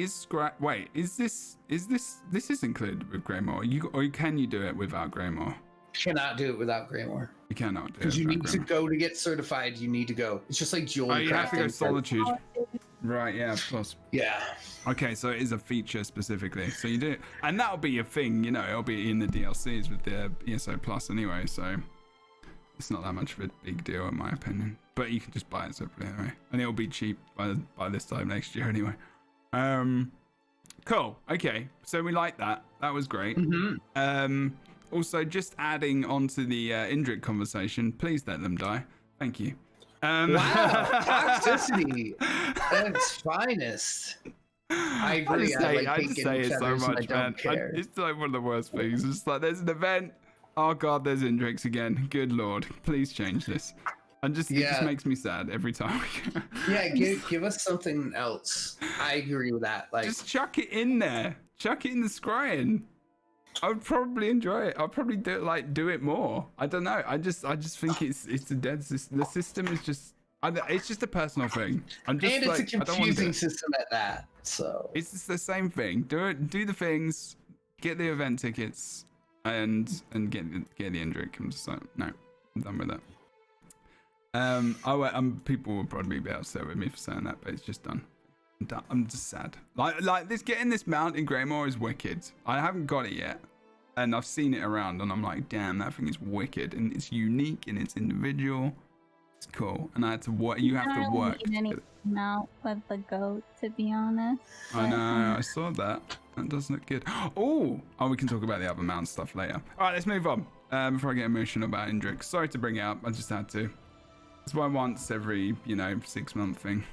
wait, is this included with Greymoor? Or can you do it without Greymoor? Cannot do it without Greymoor. You cannot do it because you need to go to get certified. You need to go. It's just like jewelry. You have to go Solitude. Right, yeah, of course. Yeah. Okay, so it is a feature specifically. So you do it, and that'll be your thing, it'll be in the DLCs with the ESO Plus anyway, so it's not that much of a big deal in my opinion. But you can just buy it separately anyway. And it'll be cheap by this time next year anyway. Cool. Okay. So we like that. That was great. Also, just adding on to the Indrik conversation, please let them die. Thank you. Wow. Toxicity at its finest. I agree. I just say it so much, man. It's like one of the worst things. It's like there's an event. Oh god, there's Indriks again. Good lord. Please change this. It just makes me sad every time. Yeah, give us something else. I agree with that. Like, just chuck it in there. Chuck it in the scrying. I would probably enjoy it. I'll probably do it more. I don't know. I just think it's a dead system. The system is just. It's just a personal thing. I'm just and it's like, a confusing system at that. So it's just the same thing. Do the things, get the event tickets, and get the Indrik. I'm just like, no, I'm done with that. People will probably be upset with me for saying that, but it's just done. I'm just sad. Like this, getting this mount in Greymoor is wicked. I haven't got it yet, and I've seen it around, and I'm like, damn, that thing is wicked, and it's unique and it's individual. It's cool, and I had to work. You have to work. I don't need anything out with the goat, to be honest. I know. I saw that. That does look good. Oh, we can talk about the other mount stuff later. All right, let's move on. Before I get emotional about Indrik. Sorry to bring it up. I just had to. It's my once every 6 month thing.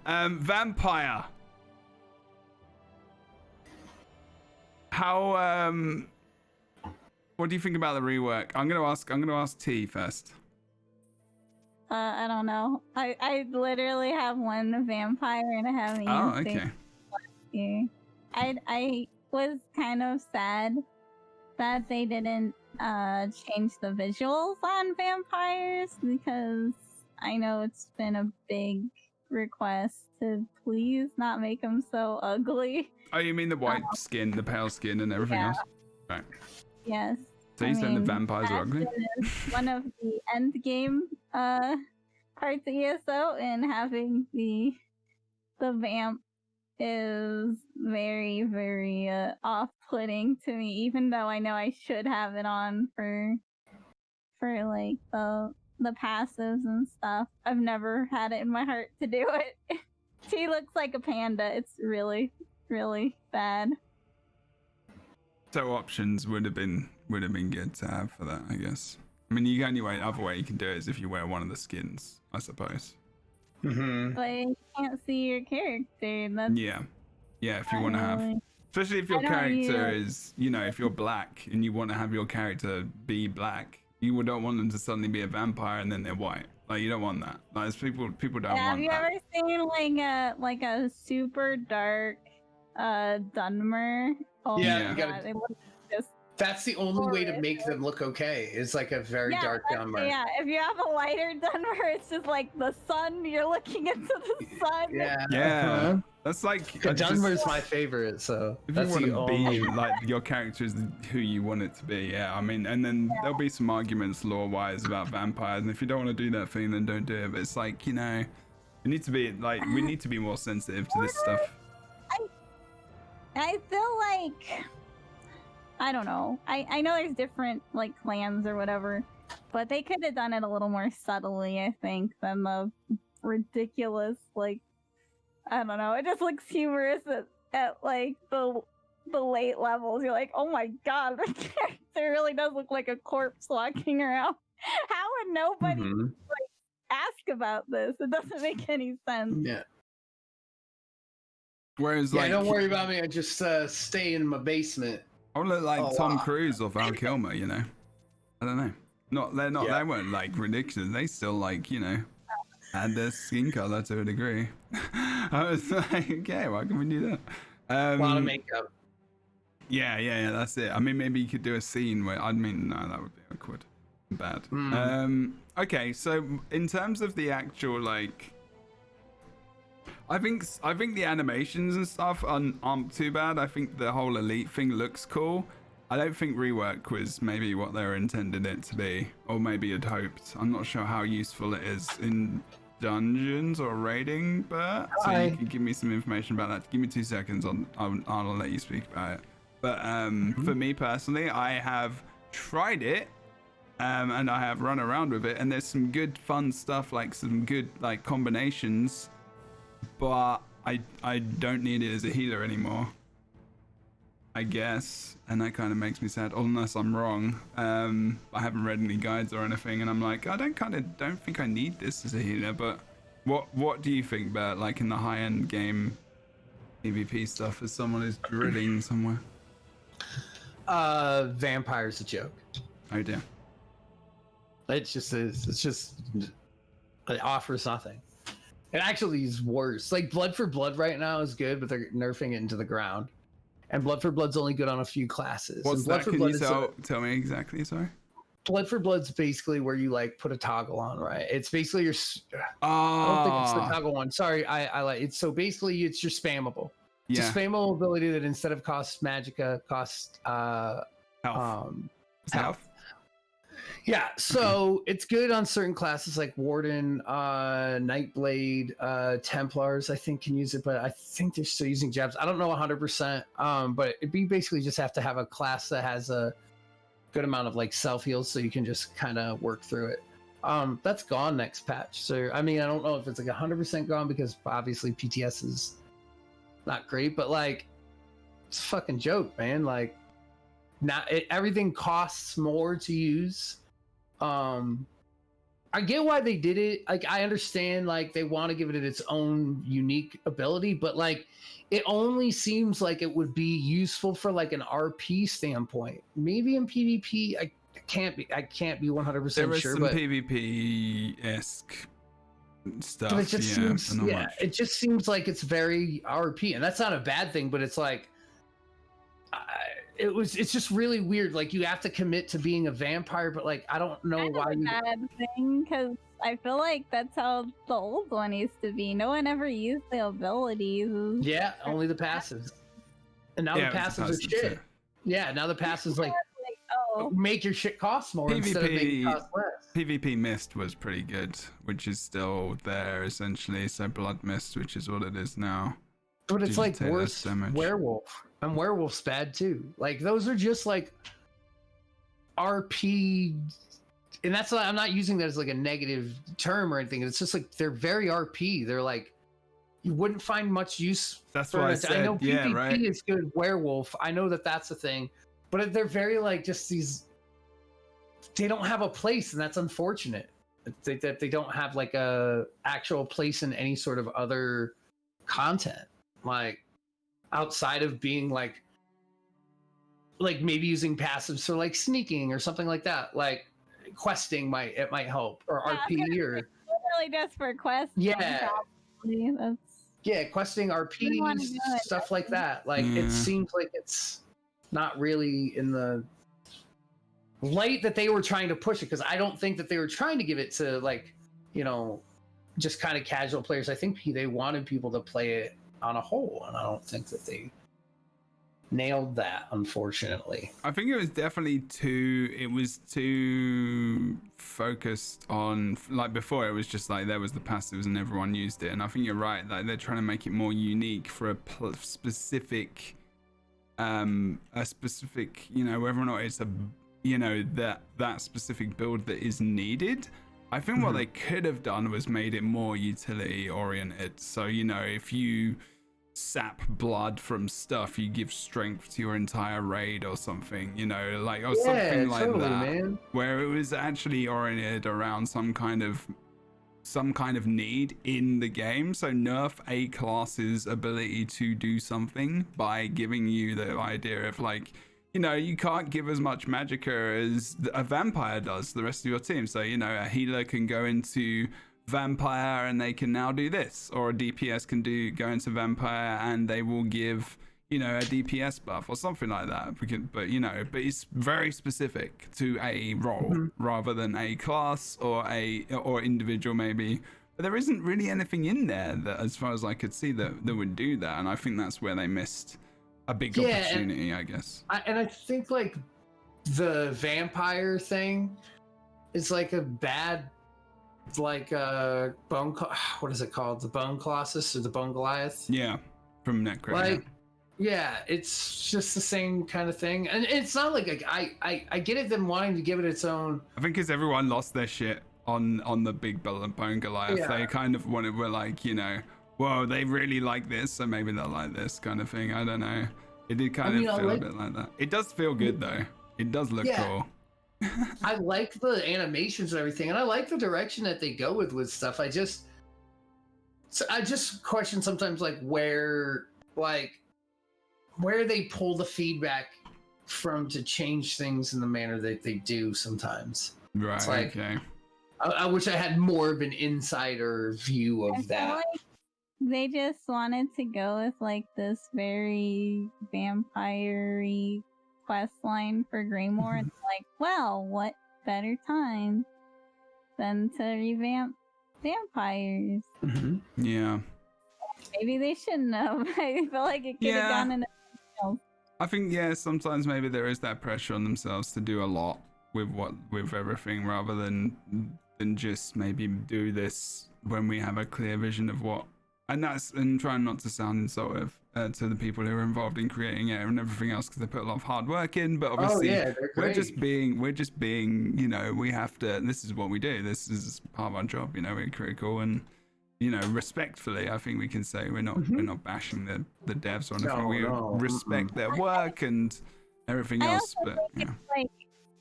Vampire. How what do you think about the rework? I'm gonna ask T first. I don't know. I literally have one vampire and I haven't used it okay. last year. I was kind of sad that they didn't change the visuals on vampires, because I know it's been a big request to please not make them so ugly. Oh, you mean the white skin, the pale skin, and everything else? Right. Yes. So you're saying the vampires are ugly? One of the end game parts of ESO, and having the vamp is very, very off-putting to me, even though I know I should have it on for like the passives and stuff. I've never had it in my heart to do it. She looks like a panda. It's really, really bad. So options would have been good to have for that, I guess. I mean, the only other way you can do it is if you wear one of the skins, I suppose. Mm-hmm. But you can't see your character. That's Yeah, if you want to have, especially if your character is, if you're black and you want to have your character be black, you don't want them to suddenly be a vampire and then they're white. Like, you don't want that. Like, people don't want that. Have you ever seen like a super dark Dunmer? Oh Yeah, my God, it looks just that's the only way to make them look okay. Is like a very dark Dunmer. Yeah, if you have a lighter Dunmer, it's just like the sun. You're looking into the sun. Yeah. That's like Dunmer's my favorite. So if that's you want to be like your character is who you want it to be. Yeah, I mean, and then there'll be some arguments lore-wise about vampires, and if you don't want to do that thing, then don't do it. But it's like, we need to be we need to be more sensitive to this stuff. I feel like, I don't know. I know there's different like clans or whatever, but they could have done it a little more subtly, I think, than the ridiculous, like, I don't know. It just looks humorous at like the late levels. You're like, oh my God, the character really does look like a corpse walking around. How would nobody like ask about this? It doesn't make any sense. Yeah. Whereas, don't worry about me. I just stay in my basement. I look like Tom Cruise or Val Kilmer, I don't know. They weren't like ridiculous. They still had their skin color to a degree. I was like, okay, why can we do that? A lot of makeup. Yeah, that's it. I mean, maybe you could do a scene where, no, that would be awkward. Bad. Okay, so in terms of the actual, I think the animations and stuff aren't too bad. I think the whole elite thing looks cool. I don't think rework was maybe what they were intended it to be, or maybe had hoped. I'm not sure how useful it is in dungeons or raiding, but so you can give me some information about that. Give me 2 seconds. I'll let you speak about it. But for me personally, I have tried it, and I have run around with it, and there's some good fun stuff, like some good combinations. But I don't need it as a healer anymore, I guess, and that kind of makes me sad, unless I'm wrong. I haven't read any guides or anything, and I'm like, I don't think I need this as a healer. But what do you think, Bert? Like in the high-end game PvP stuff, as someone who's drilling somewhere? Vampire's a joke. Oh dear. It just is. It's just it offers nothing. It actually is worse. Like Blood for Blood right now is good, but they're nerfing it into the ground. And Blood for Blood's only good on a few classes. What's and Blood that? for Can Blood you tell me exactly? Sorry. Blood for Blood's basically where you like put a toggle on, right? It's basically your. I don't think it's the toggle one. Sorry, I like it. So basically, it's your spammable. It's a spammable ability that instead of cost magicka, costs health. Yeah, so it's good on certain classes like Warden, Nightblade, Templars, I think can use it, but I think they're still using jabs. I don't know 100%, but it'd be basically just have to have a class that has a good amount of like self-heals so you can just kind of work through it. That's gone next patch. So, I mean, I don't know if it's like 100% gone because obviously PTS is not great, but like, it's a fucking joke, man. Like, everything costs more to use. I get why they did it. Like, I understand, like, they want to give it its own unique ability, but like, it only seems like it would be useful for like an RP standpoint. Maybe in PvP, I can't be 100% there is sure. Some but PvP-esque stuff. But it just seems, it just seems like it's very RP, and that's not a bad thing. But it's like, it's just really weird. Like, you have to commit to being a vampire, but like, I don't know why. Bad thing, because I feel like that's how the old one used to be. No one ever used the abilities. Yeah, only the passives. And now the passives are shit. Yeah, now the passives like make your shit cost more instead of making it cost less. PvP Mist was pretty good, which is still there essentially. So Blood Mist, which is what it is now. But it's like worse Werewolf. And Werewolf's bad too. Like, those are just like RP, and that's like, I'm not using that as like a negative term or anything. It's just like they're very RP. They're like, you wouldn't find much use. That's what I said. I know PvP is good. Werewolf, I know that's a thing, but they're very like just these. They don't have a place, and that's unfortunate. That they don't have like a actual place in any sort of other content, like outside of being like maybe using passives for like sneaking or something like that. Like questing might help, or RP or really desperate quest. Yeah, questing, RP, stuff like that. Like it seems like it's not really in the light that they were trying to push it, because I don't think that they were trying to give it to like, just kind of casual players. I think they wanted people to play it on a whole, and I don't think that they nailed that, unfortunately. I think it was definitely too focused on, like, before it was just like there was the passives and everyone used it, and I think you're right, like they're trying to make it more unique for a specific whether or not it's a that specific build that is needed. I think what they could have done was made it more utility oriented. So, if you sap blood from stuff, you give strength to your entire raid or something, something like totally, that, man. Where it was actually oriented around some kind of need in the game. So nerf a class's ability to do something by giving you the idea of like, you can't give as much magicka as a vampire does to the rest of your team. So, a healer can go into vampire and they can now do this, or a DPS can go into vampire and they will give, a DPS buff or something like that. But it's very specific to a role rather than a class or individual maybe. But there isn't really anything in there that, as far as I could see, that would do that. And I think that's where they missed a big opportunity, I guess. I think like the vampire thing is like a bad, like what is it called? The Bone Colossus or the Bone Goliath? Yeah, from Necro. Like, yeah, it's just the same kind of thing, and it's not like I get it, them wanting to give it its own. I think because everyone lost their shit on the big Bone Goliath, they kind of were like, whoa, they really like this, so maybe they'll like this kind of thing. I don't know. It did kind of feel a bit like that. It does feel good though. It does look cool. I like the animations and everything, and I like the direction that they go with stuff. I just question sometimes like where they pull the feedback for them to change things in the manner that they do sometimes. Right. It's like, okay. I wish I had more of an insider view I of feel that. like they just wanted to go with like this very vampire-y quest line for Greymoor. It's like, well, what better time than to revamp vampires? Mm-hmm. Yeah. Maybe they shouldn't have. I feel like it could have gone in a I think sometimes maybe there is that pressure on themselves to do a lot with everything rather than just maybe do this when we have a clear vision of what, and trying not to sound insultive to the people who are involved in creating it and everything else, because they put a lot of hard work in, but obviously we're just being we have to, this is what we do, this is part of our job, we're critical, and respectfully, I think we can say we're not bashing the devs or anything. We respect their work and everything else. But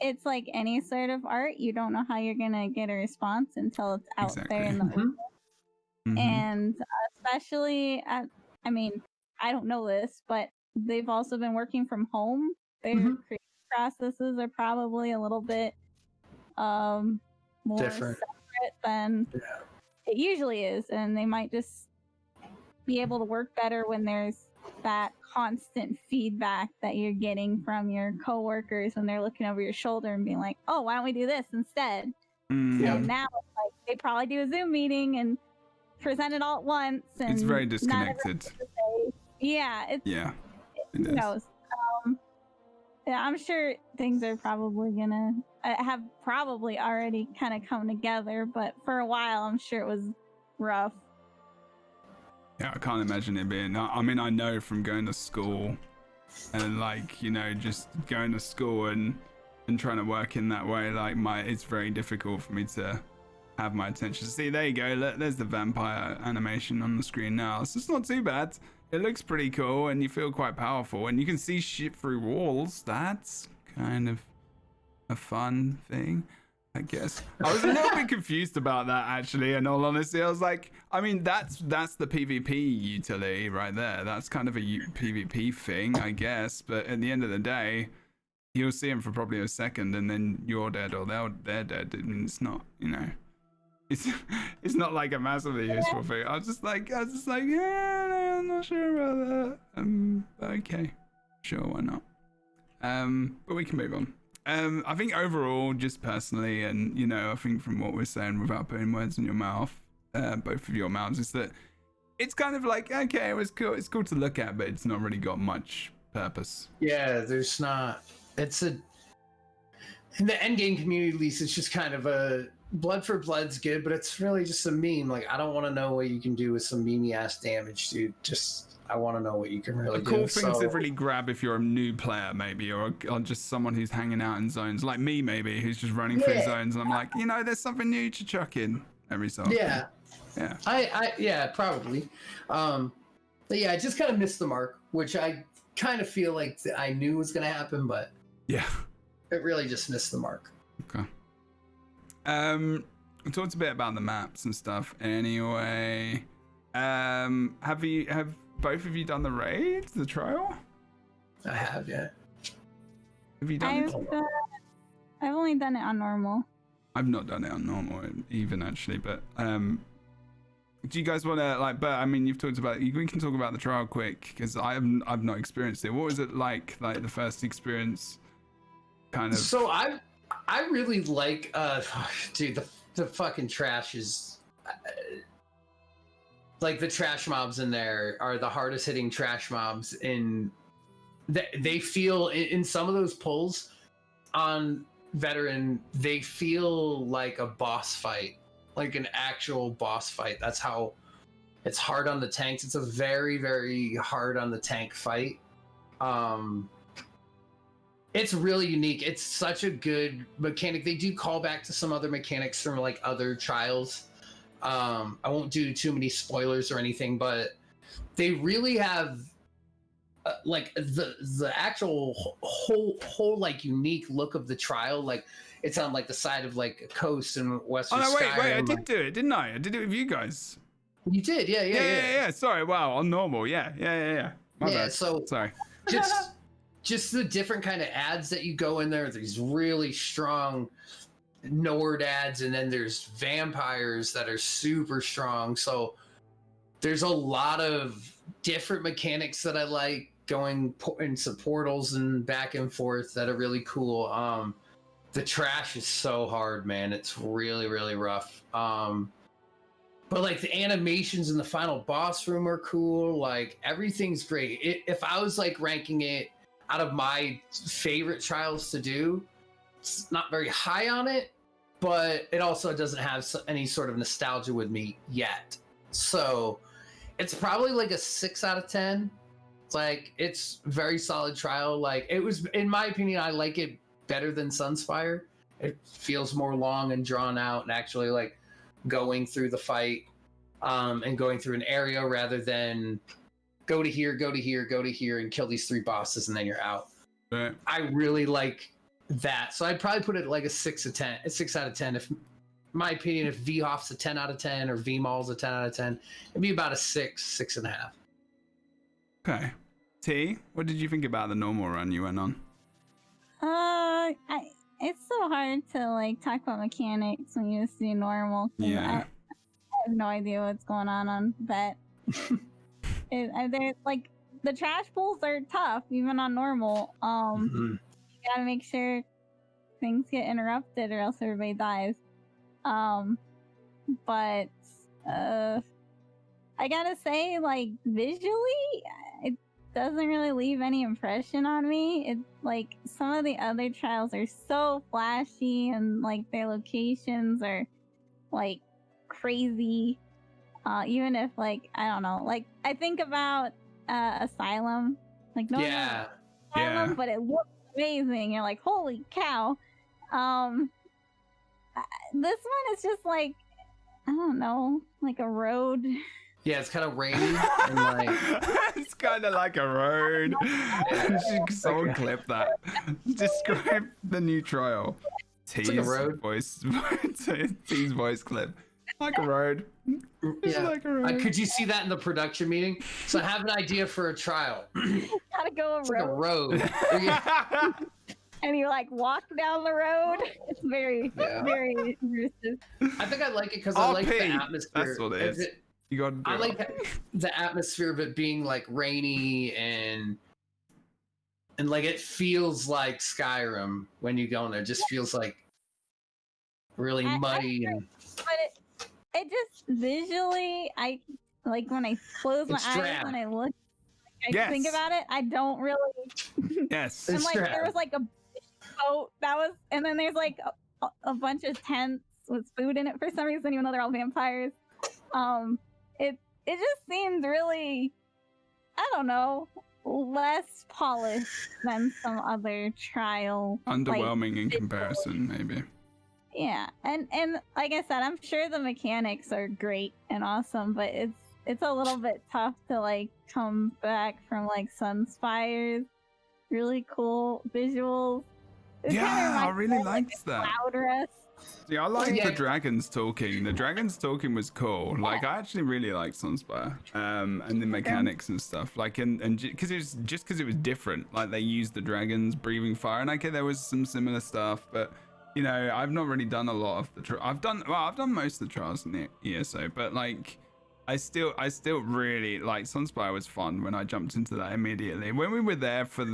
it's like any sort of art. You don't know how you're gonna get a response until it's out there in the open. And especially I mean, I don't know this, but they've also been working from home. Their creative processes are probably a little bit more different separate than it usually is, and they might just be able to work better when there's that constant feedback that you're getting from your coworkers when they're looking over your shoulder and being like, oh, why don't we do this instead? And now it's like they probably do a Zoom meeting and present it all at once, and it's very disconnected. Who knows? I'm sure things are probably gonna have probably already kind of come together, but for a while I'm sure it was rough. Yeah, I can't imagine it being. I mean, I know from going to school and just going to school and trying to work in that way, it's very difficult for me to have my attention. See, there you go, there's the vampire animation on the screen now. So it's not too bad. It looks pretty cool, and you feel quite powerful, and you can see shit through walls. That's kind of a fun thing, I guess. I was a little bit confused about that, actually, in all honesty. I was like, I mean, that's the PvP utility right there. That's kind of a PvP thing, I guess. But at the end of the day, you'll see them for probably a second, and then you're dead or they're dead. I mean, it's not, it's not like a massively useful thing. I was just like, yeah, I'm not sure about that. Okay, sure, why not? But we can move on. I think overall, just personally, and I think from what we're saying, without putting words in your mouth, both of your mouths, is that it's kind of like, okay, it was cool. It's cool to look at, but it's not really got much purpose. Yeah, there's not. In the endgame community, at least, it's just kind of a blood for blood's good, but it's really just a meme. Like, I don't want to know what you can do with some memey ass damage, dude. I want to know what you can really do. A cool thing to really grab if you're a new player, maybe, or just someone who's hanging out in zones, like me, maybe, who's just running through zones, and I'm like, there's something new to chuck in every so often. Yeah. I probably. But yeah, I just kind of missed the mark, which I kind of feel like I knew was going to happen, but yeah, it really just missed the mark. Okay. We talked a bit about the maps and stuff. Anyway, have both of you done the raid, the trial? I have, yeah. Have you done it? I've only done it on normal. I've not done it on normal even, actually, but do you guys want to but I mean, you've talked about, we can talk about the trial quick, because I've not experienced it. What was it like the first experience kind of? So I really like dude, the fucking trash is like, the trash mobs in there are the hardest hitting trash mobs in they feel in some of those pulls on veteran, they feel like a boss fight, like an actual boss fight. That's how it's hard on the tanks. It's a very, very hard on the tank fight. It's really unique. It's such a good mechanic. They do call back to some other mechanics from other trials. I won't do too many spoilers or anything, but they really have the actual whole unique look of the trial. It's on the side of a coast in Western Skyrim. Wait, I did do it, didn't I? I did it with you guys. You did, yeah. Sorry, wow, on normal, yeah. My bad. So sorry. just the different kind of ads that you go in there. These really strong Nord ads, and then there's vampires that are super strong. So there's a lot of different mechanics that I like, going into portals and back and forth, that are really cool. The trash is so hard, man. It's really, really rough. But like the animations in the final boss room are cool. Like everything's great. If I was like ranking it out of my favorite trials to do, it's not very high on it, but it also doesn't have any sort of nostalgia with me yet. So it's probably like a 6 out of 10. It's like, it's very solid trial. Like it was, in my opinion, I like it better than Sunspire. It feels more long and drawn out, and actually like going through the fight and going through an area rather than go to here, go to here, go to here, and kill these 3 bosses and then you're out. Right. I really like that. So I'd probably put it like a 6 out of 10. If, in my opinion, if VHOF's a 10 out of 10 or VMAL's a 10 out of 10, it'd be about a 6.5. Okay. T, what did you think about the normal run you went on? It's so hard to like talk about mechanics when you just do normal. Yeah. I have no idea what's going on that. There's like the trash pulls are tough even on normal. You gotta make sure things get interrupted or else everybody dies. But I gotta say, like visually, it doesn't really leave any impression on me. It's like some of the other trials are so flashy and like their locations are like crazy. Even if like I don't know, like I think about Asylum, like no, Yeah. Asylum, but it looks amazing. You're like, holy cow. This one is just like I don't know, like a road. Yeah, it's kind of rainy and like It's kind of like a road. Someone clip that. Describe the new trial. T's like a road. T's voice clip. Like a road. It's like a road. Could you see that in the production meeting? So I have an idea for a trial. Gotta go It's like a road. And you like walk down the road. It's very immersive. I think I like it because I like the atmosphere. That's what it is. You got. I like the atmosphere of it being like rainy and like it feels like Skyrim when you go in there. It just feels like really muddy but it just visually, I like when I close my eyes and I look, I think about it. I don't really. Yes. And like there was like a boat that was, and then there's like a bunch of tents with food in it for some reason, even though they're all vampires. It just seemed really, I don't know, less polished than some other trial. Underwhelming in comparison, maybe. Yeah, and like I said, I'm sure the mechanics are great and awesome, but it's a little bit tough to like come back from like Sunspire's really cool visuals. I really liked that. Cloud Rest. Yeah, I like the dragons talking. The dragons talking was cool. Like, I actually really liked Sunspire, and the mechanics and stuff. Like, and because it was just because it was different. Like, they used the dragons breathing fire, and okay, there was some similar stuff, but you know, I've not really done a lot of the. I've done most of the trials in the ESO, but like, I still really like Sunspire was fun when I jumped into that immediately. When we were there for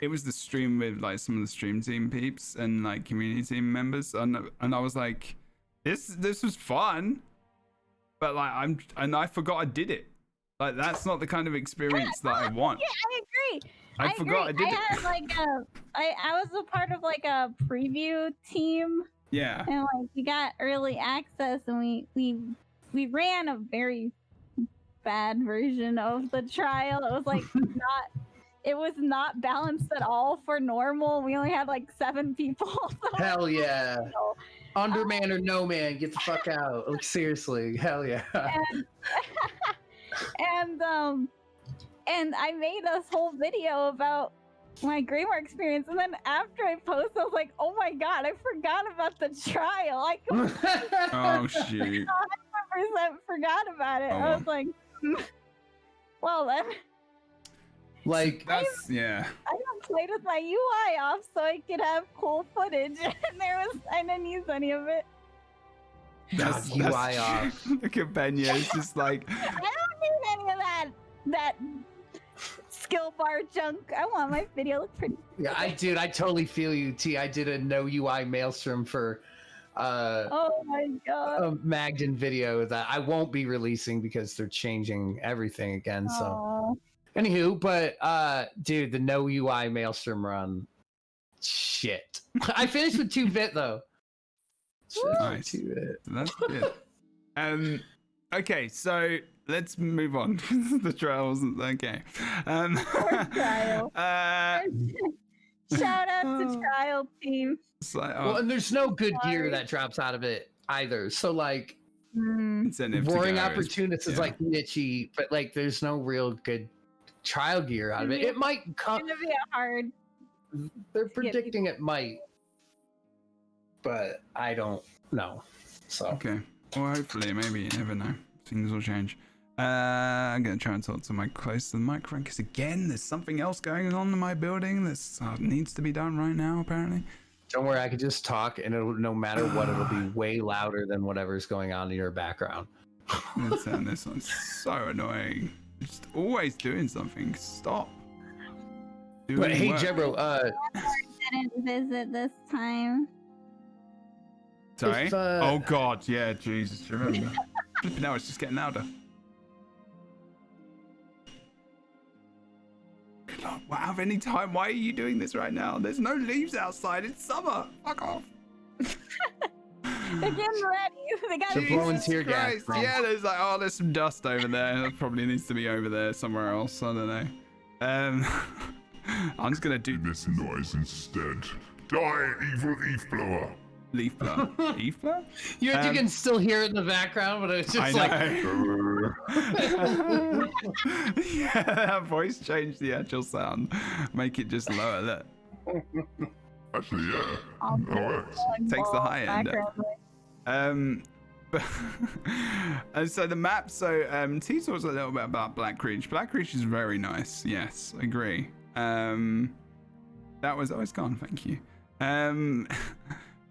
it was the stream with like some of the stream team peeps and like community team members, and I was like, this was fun, but like I forgot I did it. Like that's not the kind of experience that I want. Yeah, I agree. I forgot I did it. Had like I was a part of like a preview team. Yeah. And like we got early access, and we ran a very bad version of the trial. It was like it was not balanced at all for normal. We only had like 7 people. So hell yeah. Underman or no man, get the fuck out. Like seriously, hell yeah. And I made this whole video about my Greymoor experience, and then after I posted, I was like, "Oh my god, I forgot about the trial! I oh shit! 100% forgot about it." I was like, "Well then." Like, that's I got played with my UI off so I could have cool footage, and I didn't use any of it. God, UI off. Look at Benya. It's just like I don't need any of that skill bar junk. I want my video to look pretty. Yeah, I totally feel you, T. I did a no UI maelstrom for Oh my god. a Magden video that I won't be releasing because they're changing everything again. So, Aw. anywho, but dude, the no UI maelstrom run, shit. I finished with 2-bit though. Nice. 2-bit. That's good. Okay, so let's move on. The trial wasn't okay. Poor trial. Shout out to trial team. It's like, Well, and there's no good gear that drops out of it either. So like, incentive to Roaring go Opportunist is like niche-y, but like there's no real good trial gear out of it. It might come. It's gonna be a hard. They're predicting it might, but I don't know. So Okay. Well, hopefully, maybe, you never know. Things will change. I'm going to try and talk to my close to the microphone because, again, there's something else going on in my building that needs to be done right now, apparently. don't worry, I could just talk, and it'll, no matter what, it'll be way louder than whatever's going on in your background. This one's so annoying. Just always doing something. Stop. But hey, work. Jebro, Didn't visit this time. Sorry? if, Oh, God. Yeah, Jesus. Remember. Now it's just getting louder. Good Lord. Wow, have any time? Why are you doing this right now? There's no leaves outside. It's summer. Fuck off. They're getting ready. They got They're blowing tear gas. Christ. Bro. Yeah, there's like, oh, there's some dust over there. That probably needs to be over there somewhere else. I don't know. I'm just gonna do This noise instead. Die, evil leaf blower. leaf blower. Leaf blower? you can still hear it in the background, but it's just like. Yeah, that voice changed the actual sound. Make it just lower. Look. Actually, yeah. That works. Takes the high end. Background. And so the map, T talks a little bit about Black Reach. Black Reach is very nice. Yes, agree. That was, oh, it's gone. Thank you.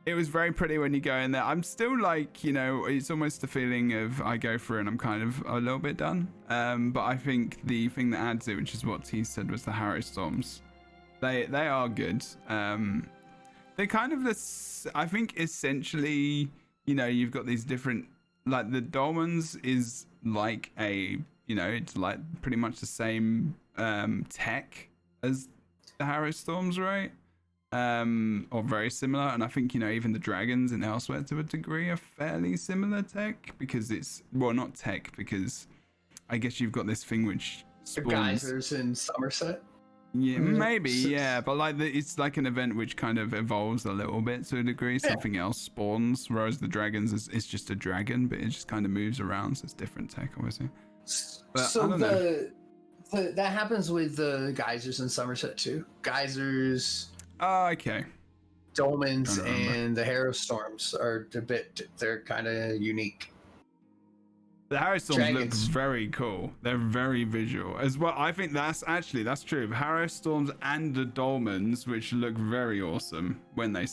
It was very pretty when you go in there. I'm still like, you know, it's almost the feeling of I go through and I'm kind of a little bit done. But I think the thing that adds it, which is what T said, was the Harrow Storms. They are good. They're kind of this, I think essentially, you know, you've got these different, like the Dolmens is like a, you know, it's like pretty much the same tech as the Harrow Storms, right? Or very similar. And I think, you know, even the dragons in Elsewhere to a degree are fairly similar tech because it's, well, not tech, because I guess you've got this thing which spawns. Geysers in Somerset. Yeah, maybe, yeah, but like it's like an event which kind of evolves a little bit to a degree. Something else spawns, whereas the dragons is just a dragon, but it just kind of moves around, so it's different tech, obviously. But So I don't know. that happens with the geysers in Somerset too. Geysers, Oh, okay. dolmens, Don't remember. and the Harrow Storms are a bit. They're kind of unique. The Harrow Storms look Dragons. very cool. They're very visual as well. I think that's true. Harrow Storms and the Dolmens, which look very awesome when they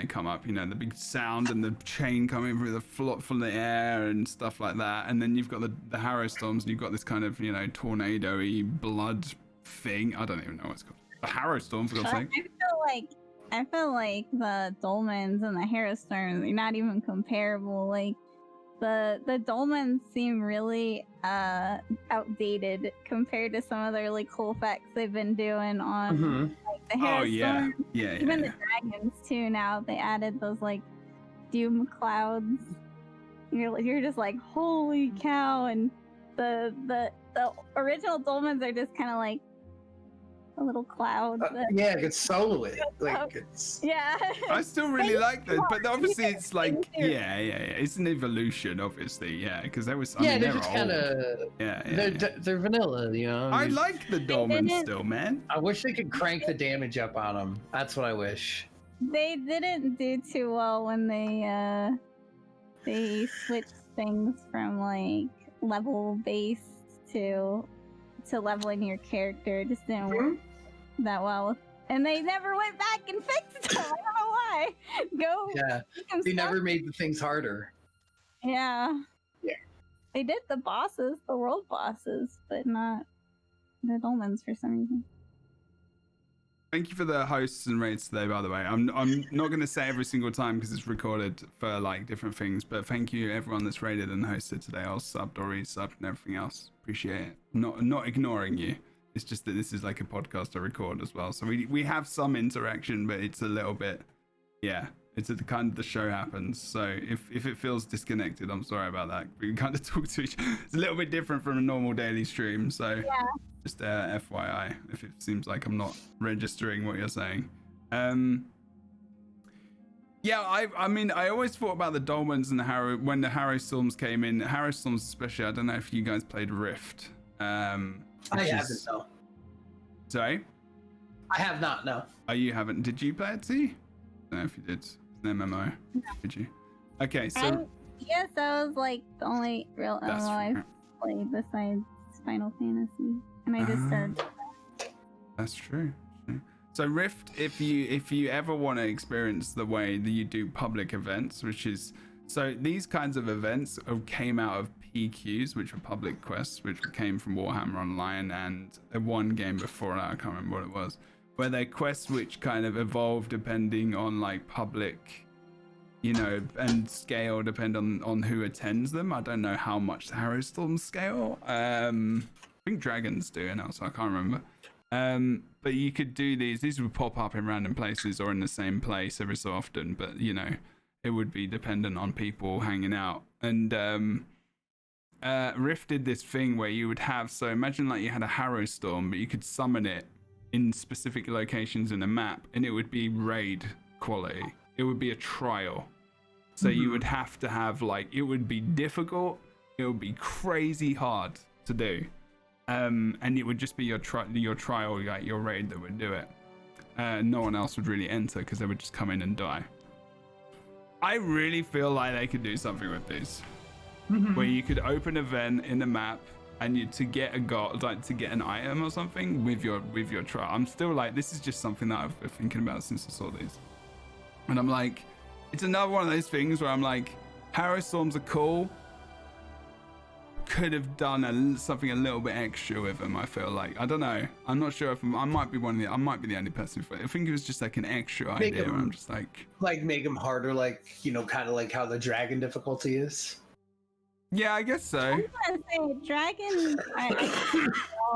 come up. You know, the big sound and the chain coming through the from the air and stuff like that. And then you've got the Harrow Storms, and you've got this kind of, you know, tornado-y blood thing. I don't even know what it's called. The Harrow Storm, for God's sake. I feel like the Dolmens and the Harrow Storms are not even comparable. Like the Dolmens seem really outdated compared to some of their like cool effects they've been doing on like the Harrow Oh yeah, Storms. yeah, Even yeah. the dragons too. Now they added those like doom clouds. You're just like, holy cow! And the original Dolmens are just kind of like a little cloud. Yeah, it's solo it. Like it's. Yeah. I still really like them, but obviously Yeah, it's like, thank you. yeah. It's an evolution, obviously, yeah, because there was, I Yeah, mean, they're they're just old. kind of. Yeah. They're vanilla, you know. I like the Dolmens still, man. I wish they could crank the damage up on them. That's what I wish. They didn't do too well when they switched things from like level based to to leveling your character. It just didn't work that well. And they never went back and fixed them. I don't know why. Yeah, they never made the things harder. Yeah. Yeah. They did the bosses, the world bosses, but not the dolmens for some reason. Thank you for the hosts and raids today, by the way. I'm not going to say every single time because it's recorded for like different things, but thank you everyone that's raided and hosted today. I'll subbed or resubbed and everything else. Appreciate it. Not ignoring you. It's just that this is like a podcast I record as well, so we have some interaction, but it's a little bit, yeah. It's the kind of the show happens. So if it feels disconnected, I'm sorry about that. We kind of talk to each. It's a little bit different from a normal daily stream. So yeah. Just FYI, if it seems like I'm not registering what you're saying. Yeah, I mean, I always thought about the dolmens and the Harrow when the Harrow Storms came in. Harrow Storms especially. I don't know if you guys played Rift. I haven't, no. Sorry? I have not, no. Oh, you haven't? Did you play it, T? I don't know if you did. It's an MMO. No. Did you? Okay, so... Yes, that was like the only real MMO I've played besides Final Fantasy. And I just started. That's true. So Rift, if you ever want to experience the way that you do public events, which is... So these kinds of events came out of PQs, which were public quests, which came from Warhammer Online and one game before that, I can't remember what it was, where they're quests which kind of evolve depending on like public, you know, and scale depend on who attends them. I don't know how much the Harrow Storms scale. I think dragons do now, so I can't remember. But you could do these would pop up in random places or in the same place every so often, but you know, it would be dependent on people hanging out. And Rift did this thing where you would have, so imagine like you had a Harrow Storm, but you could summon it in specific locations in a map, and it would be raid quality. It would be a trial. So you would have to have like, it would be difficult, it would be crazy hard to do. And it would just be your trial, like your raid that would do it. No one else would really enter because they would just come in and die. I really feel like they could do something with these, where you could open an event in the map and to get a god, like to get an item or something with your trial. I'm still like, this is just something that I've been thinking about since I saw these, and I'm like, it's another one of those things where I'm like, Harrow Storms are cool. Could have done something a little bit extra with them. I feel like, I don't know. I'm not sure if I might be the only person. I think it was just like an extra idea. Where I'm just like make them harder, like, you know, kind of like how the dragon difficulty is. Yeah, I guess so. I was gonna say dragons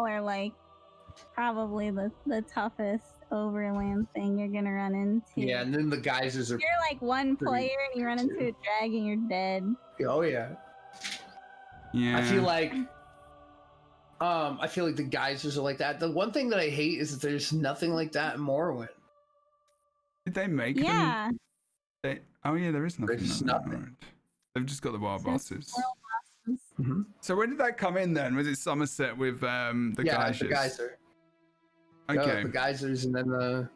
are like probably the toughest overland thing you're gonna run into. Yeah, and then the geysers are. You're like one player and you run into a dragon, you're dead. Oh yeah. Yeah. I feel like the geysers are like that. The one thing that I hate is that there's nothing like that in Morrowind. Did they make them? Oh yeah, there is nothing. There's nothing. They've just got the wild bosses. Mm-hmm. So where did that come in then? Was it Somerset with the geysers? The geyser. Okay. The geysers and then the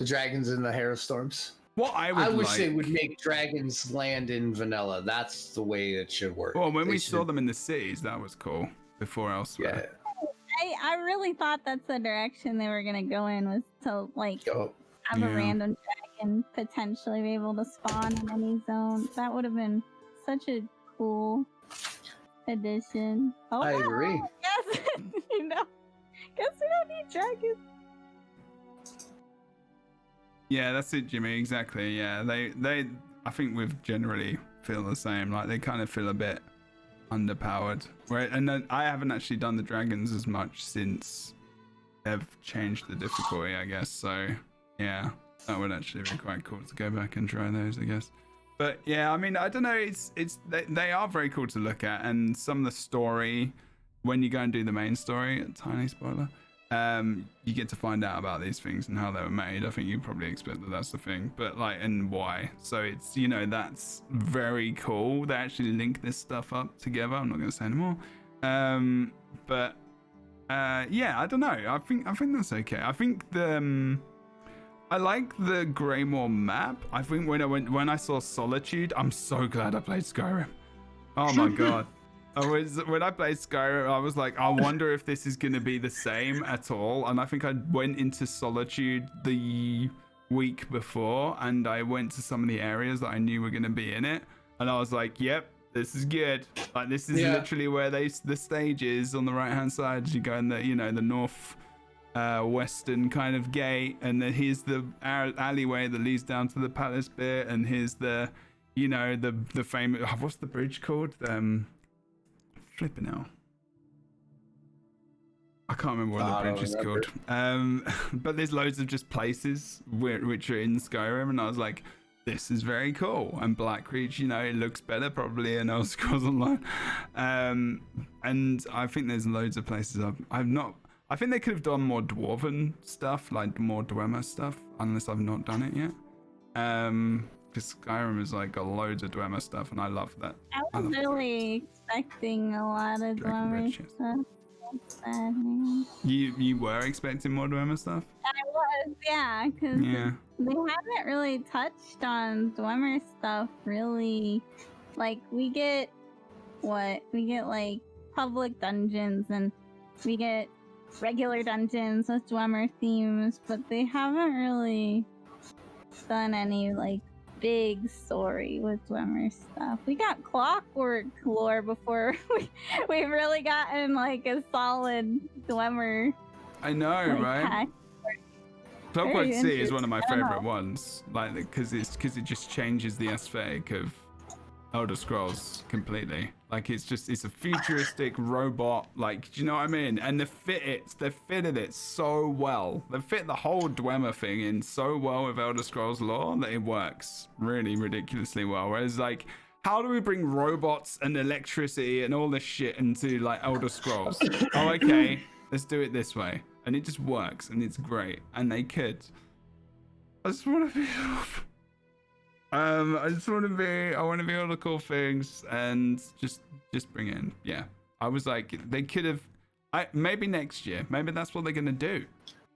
dragons and the Harrow Storms. What I wish they would make dragons land in vanilla. That's the way it should work. Well, when we saw them in the cities, that was cool. Before elsewhere. Yeah. I really thought that's the direction they were gonna go in, was to like have a random dragon potentially be able to spawn in any zone. That would have been such a cool addition. Oh, I agree. Yes, you know, guess we don't need dragons. Yeah, that's it, Jimmy. Exactly. Yeah, they I think we generally feel the same. Like they kind of feel a bit underpowered. Right, and then I haven't actually done the dragons as much since they've changed the difficulty, I guess. So yeah, that would actually be quite cool to go back and try those, I guess. But yeah, I mean, I don't know. They are very cool to look at, and some of the story, when you go and do the main story, a tiny spoiler. You get to find out about these things and how they were made. I think you probably expect that that's the thing, but like, and why. So it's, you know, that's very cool. They actually link this stuff up together. I'm not going to say anymore. But yeah, I don't know. I think that's okay. I think I like the Greymoor map. I think when I saw Solitude, I'm so glad I played Skyrim. Oh my god. when I played Skyrim, I was like, I wonder if this is going to be the same at all. And I think I went into Solitude the week before, and I went to some of the areas that I knew were going to be in it, and I was like, yep, this is good. Like, this is literally where the stage is on the right hand side. You go in the the north western kind of gate, and then here's the alleyway that leads down to the palace bit, and here's the the famous what's the bridge called? Flipping out. I can't remember what the bridge is called. But there's loads of just places which are in Skyrim, and I was like, this is very cool. And Blackreach, it looks better probably in Elder Scrolls Online. And I think there's loads of places I've not. I think they could have done more Dwarven stuff, like more Dwemer stuff, unless I've not done it yet. Because Skyrim has like got loads of Dwemer stuff, and I love that. I was really expecting a lot of Dwemer stuff. Sad, man. You were expecting more Dwemer stuff? I was, yeah, because they haven't really touched on Dwemer stuff, really. Like, we get like public dungeons, and we get regular dungeons with Dwemer themes, but they haven't really done any like big story with Dwemer stuff. We got Clockwork lore before we've really gotten like a solid Dwemer. I know, like, right? Pack. Clockwork City is one of my favorite ones, like because it just changes the aesthetic of Elder Scrolls completely. Like it's a futuristic robot, like, do you know what I mean? And they fitted it so well. They fit the whole Dwemer thing in so well with Elder Scrolls lore that it works really ridiculously well. Whereas like, how do we bring robots and electricity and all this shit into like Elder Scrolls? Oh, okay, let's do it this way. And it just works, and it's great. And they could. I just want to be I want to be all the cool things, and just bring it in. Yeah. I was like, they could have, maybe next year, maybe that's what they're going to do.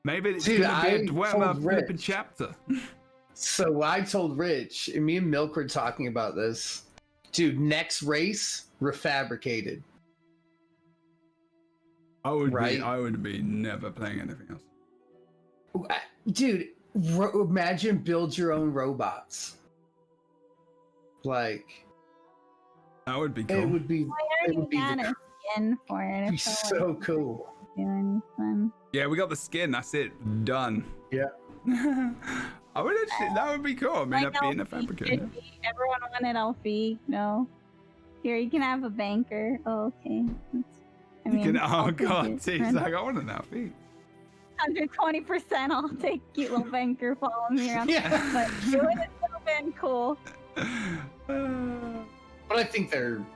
Maybe it's going to be a Dwemer flipping chapter. So I told Rich, and me and Milk were talking about this. Dude, next race, refabricated. I would be never playing anything else. Dude, imagine build your own robots. Like, that would be cool. It would be. I already had a skin for it. It'd be so cool. Yeah, we got the skin. That's it. Done. Yeah. I would actually. That would be cool. I mean, like being a fabricator. Everyone wanted Alfie. No. Here, you can have a banker. Oh, okay. Oh god, he's like, I want an Alfie. 120%. I'll take cute little banker following me around. Yeah. But it would have still been cool. But I think they're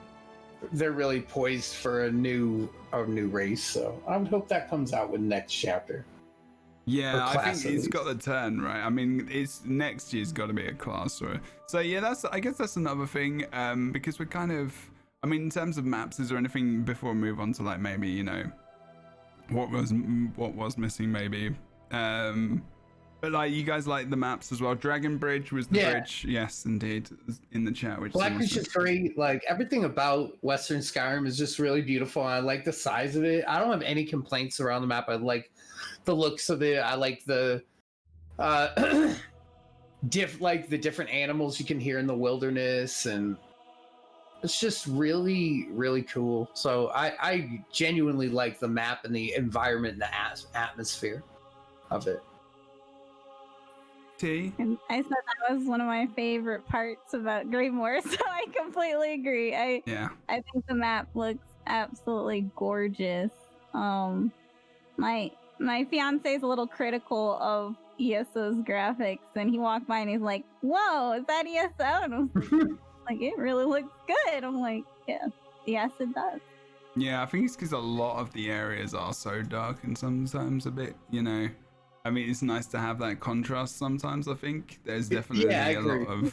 really poised for a new race, so I would hope that comes out with next chapter. Yeah, I think it's got the turn, right? I mean, it's next year's got to be a class, right? So yeah, I guess that's another thing, because we're kind of, I mean, in terms of maps, is there anything before we move on to like maybe what was missing maybe? But like, you guys like the maps as well. Dragon Bridge was the bridge, yes, indeed, in the chat. Which Blackreach is great. Like everything about Western Skyrim is just really beautiful. I like the size of it. I don't have any complaints around the map. I like the looks of it. I like the the different animals you can hear in the wilderness, and it's just really, really cool. So I genuinely like the map and the environment and the atmosphere of it. And I said that was one of my favorite parts about Greymoor, so I completely agree. I think the map looks absolutely gorgeous. My fiance is a little critical of ESO's graphics, and he walked by and he's like, "Whoa, is that ESO?" And I was like, "It really looks good." I'm like, yes, it does. Yeah, I think it's because a lot of the areas are so dark and sometimes a bit, I mean, it's nice to have that contrast sometimes. I think there's definitely a lot of.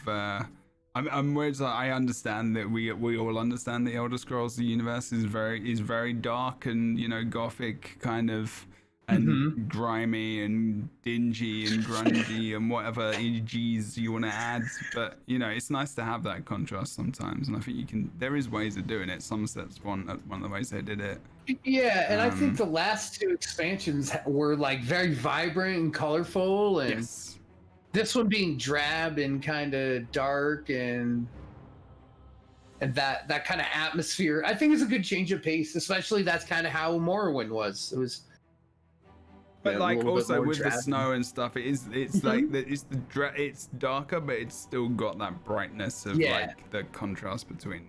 I understand that we all understand the Elder Scrolls. The universe is very dark and gothic kind of and grimy and dingy and grungy and whatever EGs you want to add. But you know, it's nice to have that contrast sometimes, and I think you can. There is ways of doing it. Somerset's one of the ways they did it. Yeah, and I think the last two expansions were like very vibrant and colorful, and Yes. this one being drab and kind of dark and that kind of atmosphere, I think is a good change of pace. Especially that's kind of how Morrowind was. It was. But like also with the drab. snow and stuff, it's like it's darker, but it's still got that brightness of like the contrast between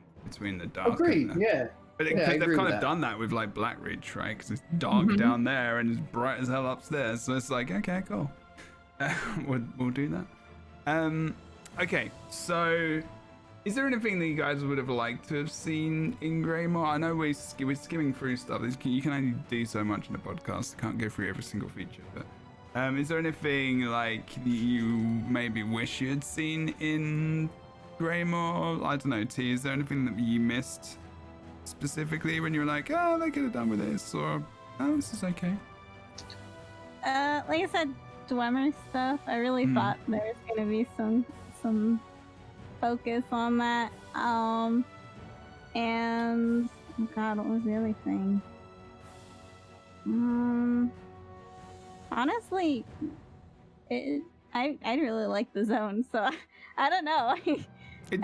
the dark. Agreed. And the, Yeah. But Yeah, I they've agree kind with of that. done that with like Blackridge, right? Because it's dark down there and it's bright as hell upstairs. So it's like, okay, cool. We'll do that. Okay, so is there anything that you guys would have liked to have seen in Greymoor? I know we're skimming through stuff. You can only do so much in the podcast. I can't go through every single feature. But is there anything like you maybe wish you had seen in Greymoor? I don't know, T. Is there anything that you missed specifically when you were like, oh, they could have done with this, or oh, this is okay? Like I said, Dwemer stuff. I really thought there was gonna be some focus on that. And God, what was the other thing? Honestly, I really like the zone, so I don't know. It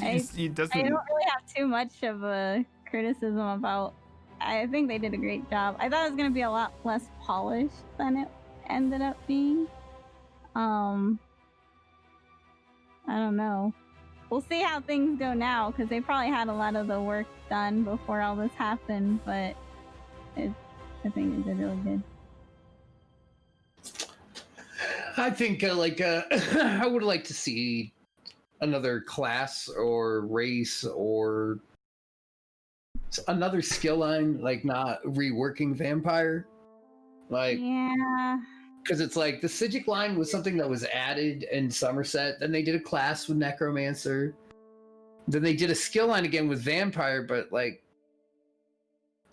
doesn't. I don't really have too much of a criticism about. I think they did a great job. I thought it was gonna be a lot less polished than it ended up being. I don't know. We'll see how things go now, because they probably had a lot of the work done before all this happened, but I think it did really good. I think I would like to see another class or race or another skill line, like not reworking vampire, like Yeah. because it's like the Sigic line was something that was added in Somerset. Then they did a class with Necromancer. Then they did a skill line again with Vampire, but like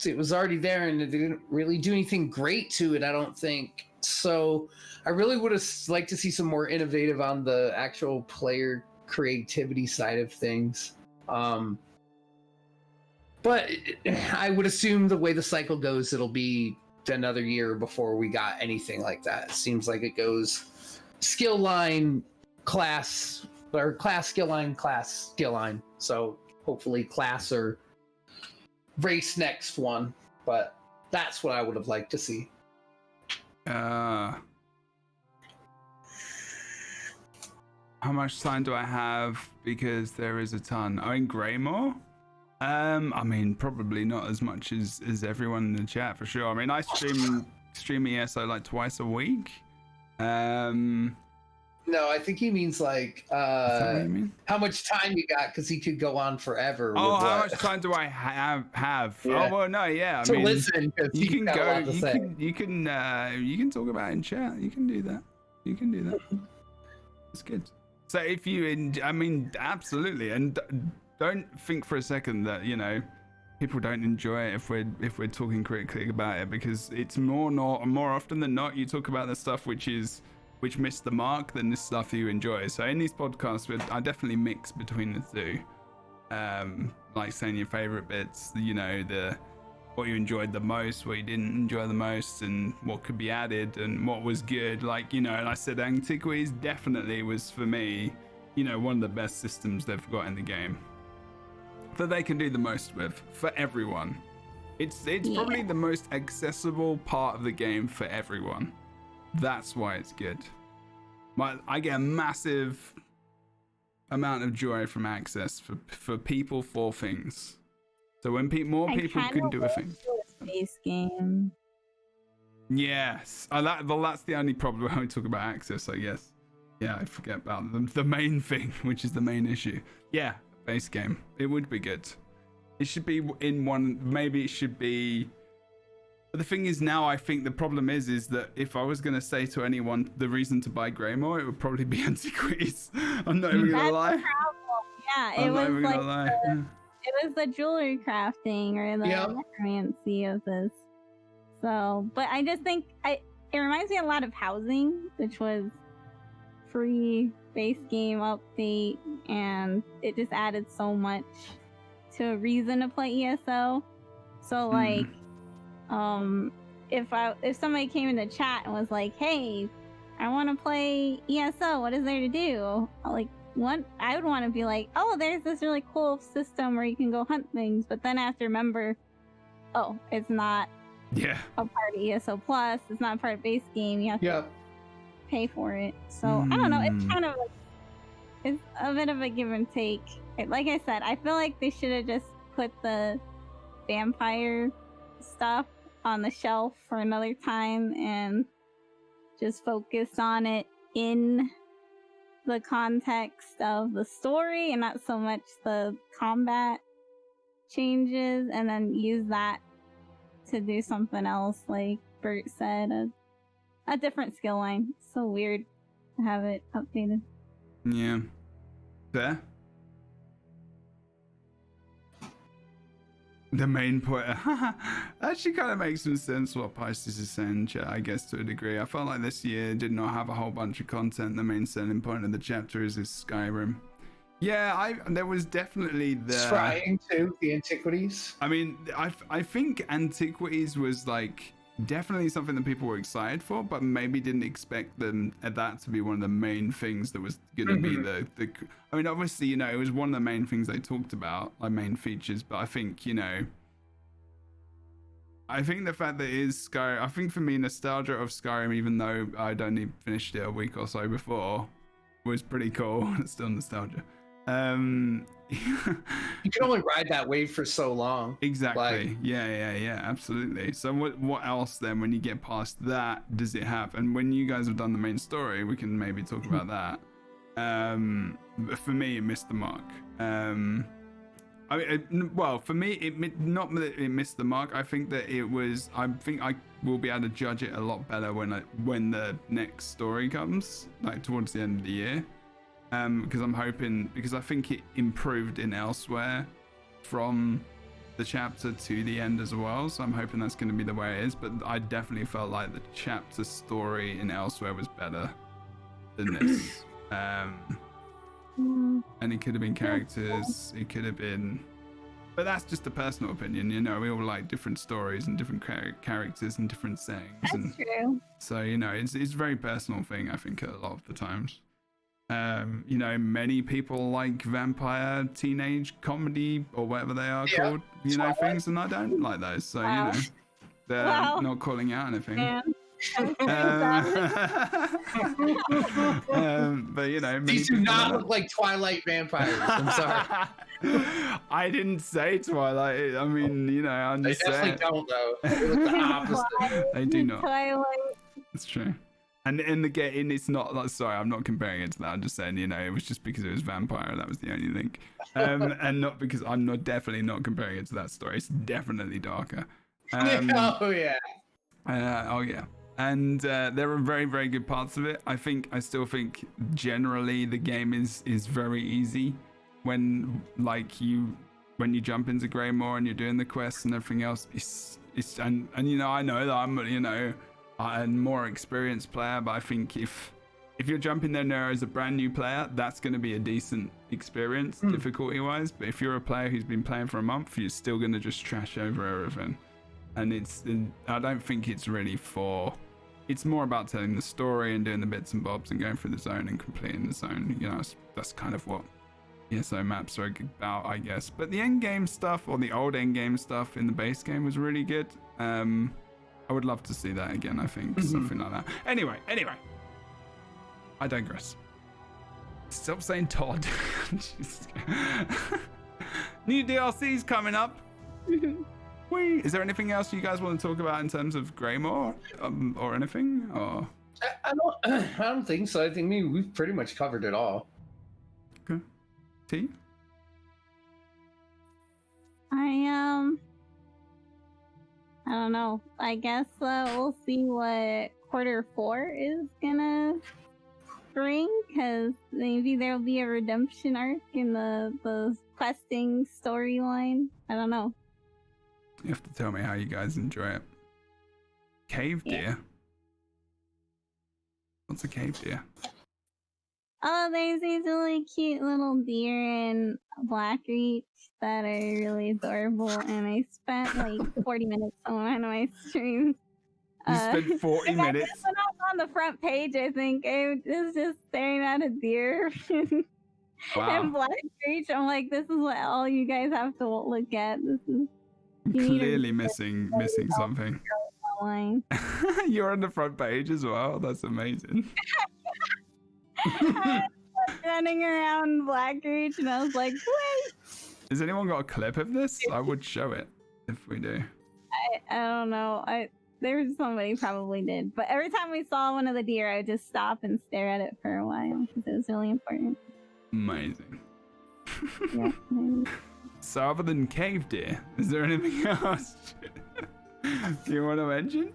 it was already there and they didn't really do anything great to it, I don't think. So I really would have liked to see some more innovative on the actual player creativity side of things. But I would assume the way the cycle goes, it'll be another year before we got anything like that. It seems like it goes skill line, class, or class, skill line, class, skill line. So hopefully class or race next one. But that's what I would have liked to see. How much time do I have? Because there is a ton. Oh, in Greymoor? I mean, probably not as much as everyone in the chat, for sure. I mean, I stream ESO like twice a week. No, I think he means like Is that what you mean? how much time you got, because he could go on forever. Oh, with how what- much time do I have? Yeah. Oh, well, no, yeah. I to mean, listen, 'cause you he's can got a go. lot to say. You can talk about it in chat. You can do that. It's good. So if you, I mean, absolutely, and don't think for a second that people don't enjoy it if we're talking critically about it, because it's more often than not you talk about the stuff which missed the mark than the stuff you enjoy. So in these podcasts, I definitely mix between the two. Like saying your favorite bits, what you enjoyed the most, what you didn't enjoy the most, and what could be added and what was good. Like, and I said Antiquities definitely was for me, one of the best systems they've got in the game that they can do the most with for everyone. It's probably the most accessible part of the game for everyone. That's why it's good. I get a massive amount of joy from access for people, for things. So when more people can do a thing. A space game. Yes. That's the only problem when we talk about access, I guess. Yeah, I forget about the main thing, which is the main issue. Yeah, base game. It would be good. It should be in one. Maybe it should be. But the thing is, now I think the problem is that if I was going to say to anyone the reason to buy Greymoor, it would probably be Antiquities. I'm not even going to lie. That's the problem. Yeah, I'm not even gonna lie. It was the jewelry crafting or the necromancy of this. So, but I just think it reminds me a lot of Housing, which was free base game update, and it just added so much to a reason to play ESO. So like, if somebody came in the chat and was like, "Hey, I want to play ESO. What is there to do?" Like, I would want to be like, "Oh, there's this really cool system where you can go hunt things," but then I have to remember, oh, it's not a part of ESO Plus. It's not a part of base game. You have to pay for it. So I don't know. It's kind of like, it's a bit of a give and take. Like I said, I feel like they should have just put the vampire stuff on the shelf for another time and just focus on it in the context of the story and not so much the combat changes, and then use that to do something else, like Bert said, a different skill line. It's so weird to have it updated. Yeah. Fair. The main point actually kind of makes some sense what Pisces is saying, I guess, to a degree. I felt like this year did not have a whole bunch of content. The main selling point of the chapter is Skyrim. Yeah, there was definitely trying to the Antiquities. I mean, I think Antiquities was like definitely something that people were excited for, but maybe didn't expect that to be one of the main things that was going to be the. I mean, obviously, you know, it was one of the main things they talked about, like main features. But I think, you know, I think the fact that it is Skyrim. I think for me, nostalgia of Skyrim, even though I'd only finished it a week or so before, was pretty cool. It's still nostalgia. You can only ride that wave for so long. Exactly. Like, yeah, absolutely. So what else then, when you get past that, does it have? And when you guys have done the main story, we can maybe talk about that. But for me, it missed the mark. I mean, well, for me, not that it missed the mark. I think that it was. I think I will be able to judge it a lot better when the next story comes, like towards the end of the year. Because I'm hoping, because I think it improved in Elsewhere from the chapter to the end as well. So I'm hoping that's going to be the way it is. But I definitely felt like the chapter story in Elsewhere was better than this. And it could have been characters, it could have been, but that's just a personal opinion, you know. We all like different stories and different characters and different settings. That's true. So, you know, it's a very personal thing, I think, a lot of the times. You know, many people like vampire teenage comedy or whatever they are called, you know, things, and I don't like those. So, you know, they're not calling out anything. But you know, these do not look like Twilight vampires. I'm sorry. I didn't say Twilight. I mean, you know, I'm just saying. They definitely don't, though. They look the opposite. They do not. Twilight. It's true. And in the game, it's not like, sorry, I'm not comparing it to that. I'm just saying, you know, it was just because it was vampire. That was the only link. And not because I'm definitely not comparing it to that story. It's definitely darker. Oh yeah. And there are very, very good parts of it. I still think generally the game is very easy when you jump into Greymoor and you're doing the quests and everything else. And you know, I know that I'm, you know, a more experienced player, but I think if you're jumping in there as a brand new player, that's going to be a decent experience difficulty wise. But if you're a player who's been playing for a month, you're still going to just trash over everything. And I don't think it's really it's more about telling the story and doing the bits and bobs and going through the zone and completing the zone. You know, that's kind of what ESO maps are about, I guess. But the end game stuff, or the old end game stuff in the base game, was really good. I would love to see that again, I think. Something like that. Anyway, I digress. Stop saying Todd. New DLC's coming up. Is there anything else you guys want to talk about in terms of Greymoor or anything? Or I don't think so. I think we've pretty much covered it all. Okay. T? I don't know. I guess we'll see what quarter 4 is gonna bring, because maybe there'll be a redemption arc in the questing storyline. I don't know. You have to tell me how you guys enjoy it. Cave deer? What's a cave deer? Oh, there's these really cute little deer in Blackreach that are really adorable, and I spent like 40 minutes on one of my streams. You spent 40 minutes. When I was on the front page, I think I was just staring at a deer in Blackreach. I'm like, this is what all you guys have to look at. This is clearly missing something. You're on the front page as well. That's amazing. I was running around Blackreach, and I was like, wait. Has anyone got a clip of this? I would show it if we do. I don't know. There's somebody probably did, but every time we saw one of the deer, I would just stop and stare at it for a while because it was really important. Amazing. Yeah. So other than cave deer, is there anything else you want to mention?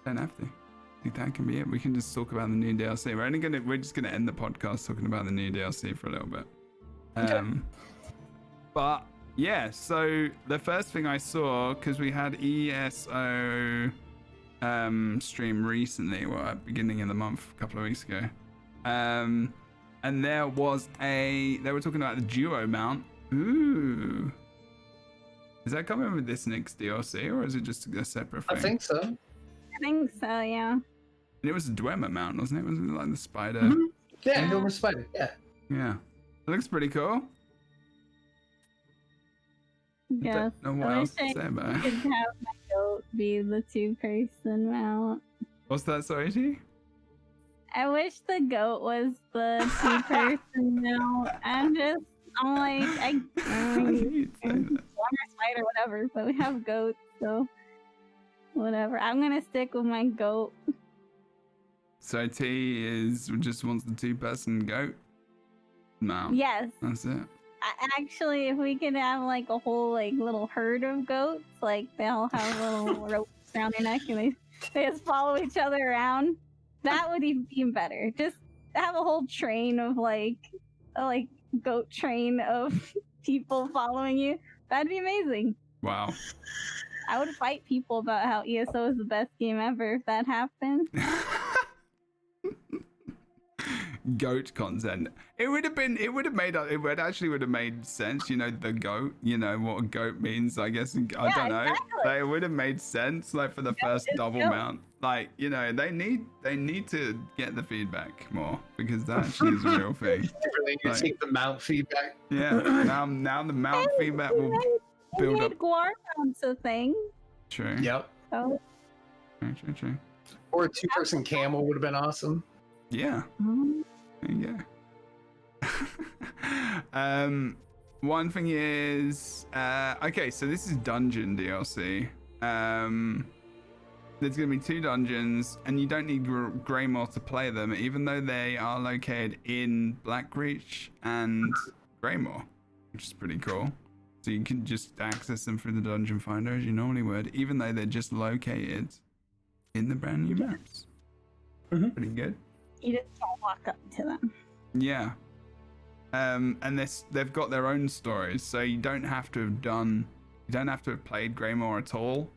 Don't have to. I think that can be it. We can just talk about the new DLC. We're just gonna end the podcast talking about the new DLC for a little bit. But yeah, so the first thing I saw, because we had ESO stream recently, beginning of the month, a couple of weeks ago. And they were talking about the duo mount. Ooh. Is that coming with this next DLC, or is it just a separate thing? I think so. I think so, yeah. And it was a Dwemer mount, wasn't it? Wasn't it like the spider? Mm-hmm. Yeah, Dwemer spider, yeah. Yeah. It looks pretty cool. Yeah. I don't know what else to say about it. I could have my goat be the two-person mount. What's that, sorry, T? I wish the goat was the two-person mount. I'm like, spider, whatever, but we have goats, so whatever. I'm gonna stick with my goat. So T just wants the two-person goat mount. Yes. That's it. Actually, if we could have like a whole like little herd of goats, like they all have little ropes around their neck and they just follow each other around, that would even be better. Just have a whole train of like a goat train of people following you. That'd be amazing. Wow. I would fight people about how ESO is the best game ever if that happened. Goat content. It would have made sense, the goat, what a goat means, I guess. I don't know. Exactly. Like, it would have made sense, like, for the first double mount. Like, they need to get the feedback more, because that actually is a real thing. Really need to take the mount feedback. Yeah, now the mount feedback will build up. Guar mounts a thing. True. Yep. Oh. True. Or a two-person camel would have been awesome. Yeah. There you go. One thing is, okay, so this is dungeon DLC. There's going to be 2 dungeons, and you don't need Greymoor to play them, even though they are located in Blackreach and Greymoor, which is pretty cool. So you can just access them through the dungeon finder as you normally would, even though they're just located in the brand new maps. Mm-hmm. Pretty good. You just don't walk up to them. Yeah. And they've got their own stories, so you don't have to have played Greymoor at all.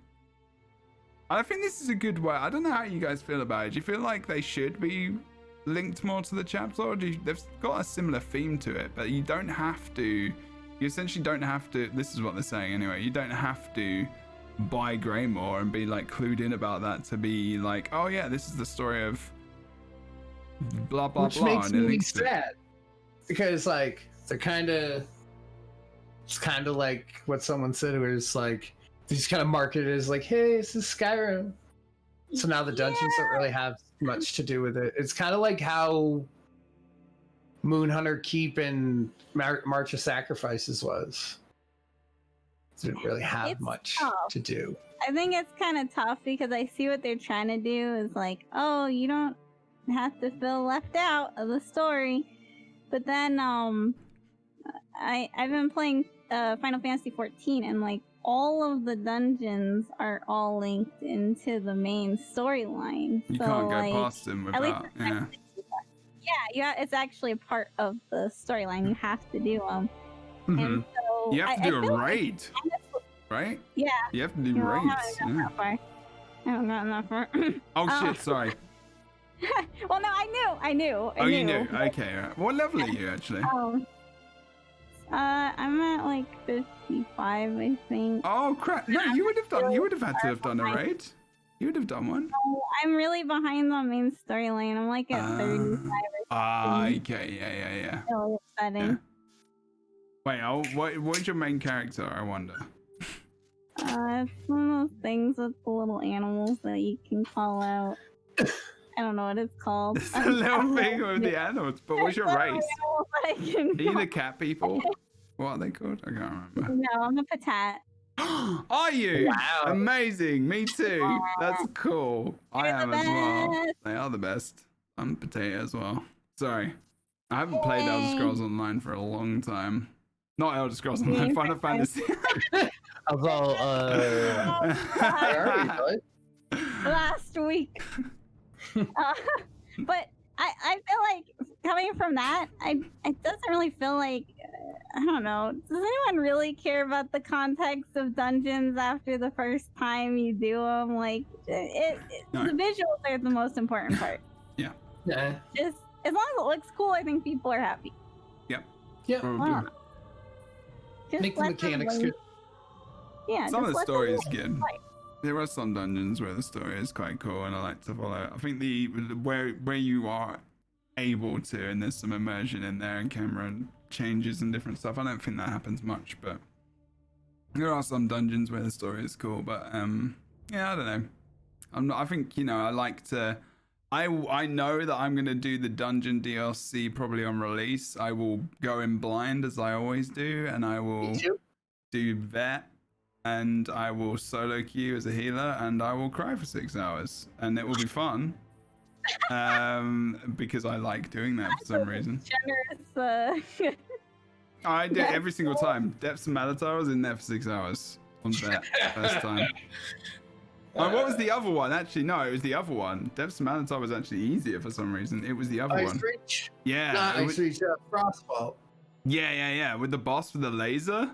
I think this is a good way. I don't know how you guys feel about it. Do you feel like they should be linked more to the chapter, or they've got a similar theme to it, but you don't have to. You essentially don't have to. This is what they're saying anyway. You don't have to buy Greymoor and be like clued in about that to be like, oh yeah, this is the story of blah blah Which blah. makes me sad, because like it's kind of like what someone said, where it's like these kind of marketed as like, hey, this is Skyrim. So now the dungeons don't really have much to do with it. It's kind of like how Moonhunter Keep and March of Sacrifices was. It didn't really have much to do. I think it's kind of tough because I see what they're trying to do is like, oh, you don't have to feel left out of the story. But then I've been playing Final Fantasy 14, and like all of the dungeons are all linked into the main storyline. You can't go past them without. Yeah, it's actually a part of the storyline. You have to do them. Mm-hmm. And so you have to do a raid, right? Yeah. You have to do raids. Yeah. haven't gotten that far. Oh shit, sorry. Well, no, I knew. Oh, you knew. Okay, all right. What level are you actually? I'm at like 55, I think. Oh crap! No, you would have had to have done a raid. You would have done one. Oh, I'm really behind the main storyline. I'm like at 35 or something. Okay, yeah. Really upsetting. Yeah. Wait, what's your main character? I wonder. It's one of those things with the little animals that you can call out. I don't know what it's called. It's a little thing with the animals. But what's your race? Are you the cat people? What are they called? I can't remember. No, I'm a patat. Are you? Wow. Amazing. Me too. That's cool. I am as well. They are the best. I'm potato as well. Sorry. I haven't played Elder Scrolls Online for a long time. Not Elder Scrolls Online, Final Fantasy. Although, last week. But I feel like coming from that, it doesn't really feel like, I don't know. Does anyone really care about the context of dungeons after the first time you do them? Like, No. The visuals are the most important part. Yeah. Just as long as it looks cool, I think people are happy. Yeah. Wow. Just Make the let them mechanics live. good. Yeah. Some of just the let them story is live. good. Like, There are some dungeons where the story is quite cool and I like to follow. I think where you are able to, and there's some immersion in there and camera changes and different stuff. I don't think that happens much, but there are some dungeons where the story is cool. But yeah, I don't know. I think I like to. I know that I'm gonna do the dungeon DLC probably on release. I will go in blind as I always do, and I will do vet. And I will solo queue as a healer, and I will cry for 6 hours, and it will be fun. Because I like doing that for some reason. Generous. I do it every single time. Depths and Malatar was in there for 6 hours on that first time. What was the other one? Actually, no, it was the other one. Depths and Malatar was actually easier for some reason. It was the other one. Reach. Yeah. Not Ice Reach, Frostfall. Yeah. With the boss with the laser.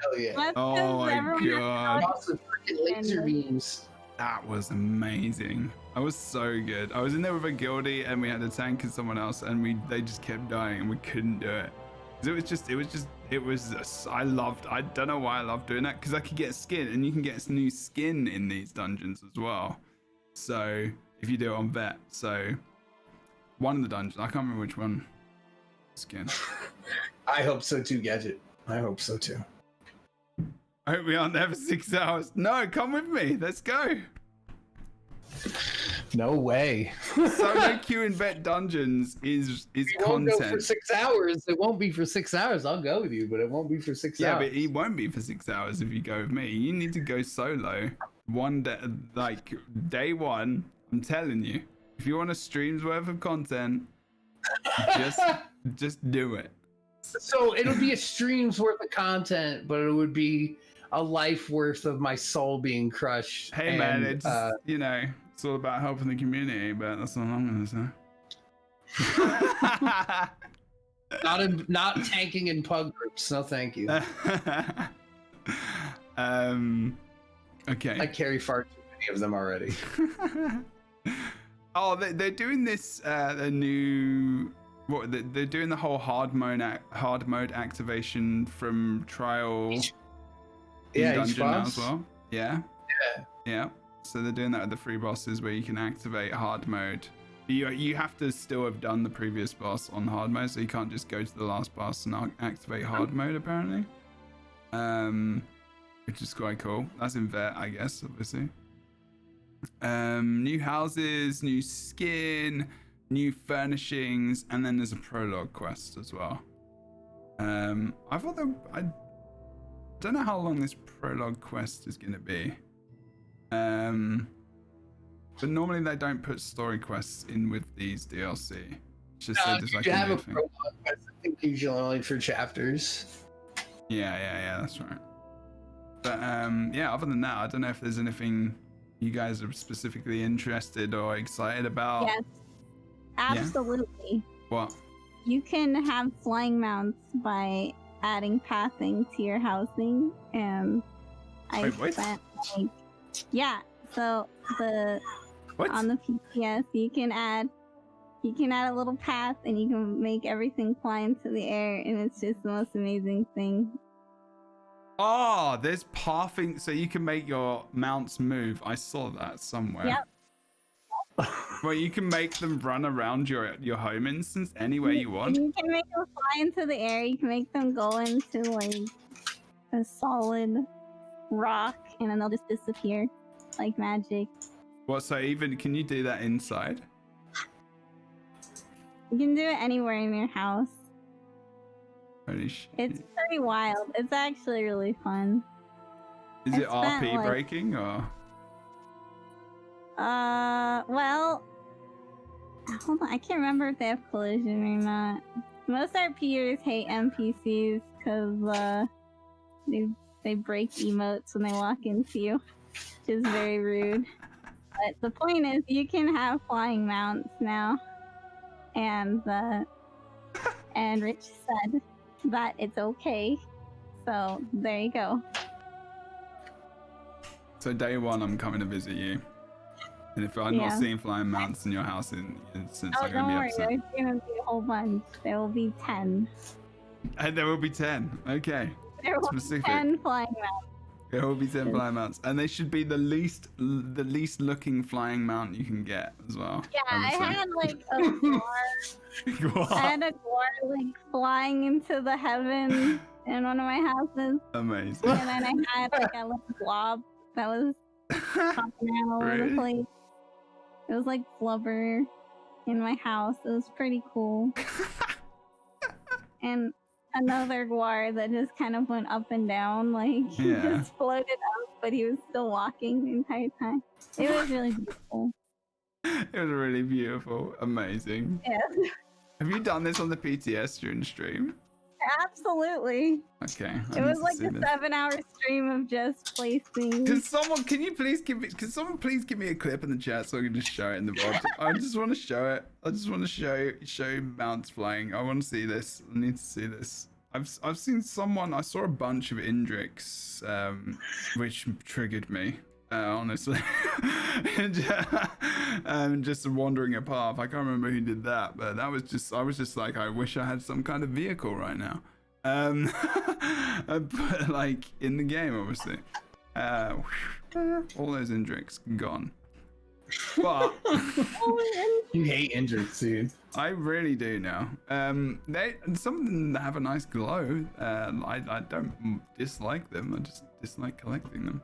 Hell yeah. Oh my god. Awesome freaking laser beams. That was amazing. I was so good. I was in there with a guildie and we had a tank and someone else and they just kept dying and we couldn't do it. I don't know why I loved doing that, because I could get skin, and you can get new skin in these dungeons as well. So if you do it on vet, so one of the dungeons, I can't remember which one. Skin. I hope so too, Gadget. I hope so too. I hope we aren't there for 6 hours. No, come with me. Let's go. No way. Solo queue in vet dungeons is It won't content. go for 6 hours. It won't be for 6 hours. I'll go with you, but it won't be for 6 hours. Yeah, but it won't be for 6 hours if you go with me. You need to go solo. One day, like day one. I'm telling you, if you want a stream's worth of content, just do it. So it'll be a stream's worth of content, but it would be a life worth of my soul being crushed. Hey man, it's it's all about helping the community, but that's all I'm gonna say. Not tanking in pug groups. No, thank you. Okay. I carry far too many of them already. Oh, they're doing this. They're doing the whole hard mode activation from trial. Yeah, dungeon now boss. as well. Yeah. So they're doing that with the free bosses where you can activate hard mode. You have to still have done the previous boss on hard mode, so you can't just go to the last boss and activate hard mode apparently. Which is quite cool. That's in vet, I guess, obviously. New houses, new skin, new furnishings, and then there's a prologue quest as well. I don't know how long this prologue quest is going to be. But normally they don't put story quests in with these DLC. It's just said it's like you a have new a thing. prologue quest, I think usually only for chapters. Yeah, that's right. But other than that, I don't know if there's anything you guys are specifically interested or excited about. Yes, absolutely. What? You can have flying mounts by adding pathing to your housing, and Wait, what? spent So on the PTS, you can add a little path, and you can make everything fly into the air, and it's just the most amazing thing. Oh, there's pathing, so you can make your mounts move. I saw that somewhere. Yep. Well, you can make them run around your home instance anywhere you want. You can make them fly into the air. You can make them go into like a solid rock, and then they'll just disappear like magic. What? So even can you do that inside? You can do it anywhere in your house. Holy shit. It's pretty wild. It's actually really fun. Is it RP breaking or? Well, hold on. I can't remember if they have collision or not. Most RPers hate NPCs because they break emotes when they walk into you, which is very rude. But the point is, you can have flying mounts now, and Rich said that it's okay. So there you go. So day one, I'm coming to visit you. And if I'm not seeing flying mounts in your house since I'm going to be upset. There's going to be a whole bunch. There will be 10. And there will be 10. Okay. There will be 10 flying mounts. There will be 10 flying mounts. And they should be the least looking flying mount you can get as well. Yeah, I had like a guard. I had a guard like flying into the heavens in one of my houses. Amazing. And then I had like a little blob that was popping around all over the place. It was like blubber in my house. It was pretty cool. And another guar that just kind of went up and down, like he just floated up, but he was still walking the entire time. It was really beautiful. It was really beautiful. Amazing. Yeah. Have you done this on the PTS during the stream? Absolutely. Okay. It was like a 7-hour stream of just placing. Can someone please give me a clip in the chat so I can just show it in the VOD? I just want to show it. I just want to show mounts flying. I want to see this. I need to see this. I've seen someone. I saw a bunch of Indrix, which triggered me. Honestly, just wandering a path. I can't remember who did that, but that was just. I was just like, I wish I had some kind of vehicle right now. But like in the game, obviously. All those Indrix gone. But you hate Indrix, dude. I really do now. Some of them have a nice glow. I don't dislike them. I just dislike collecting them.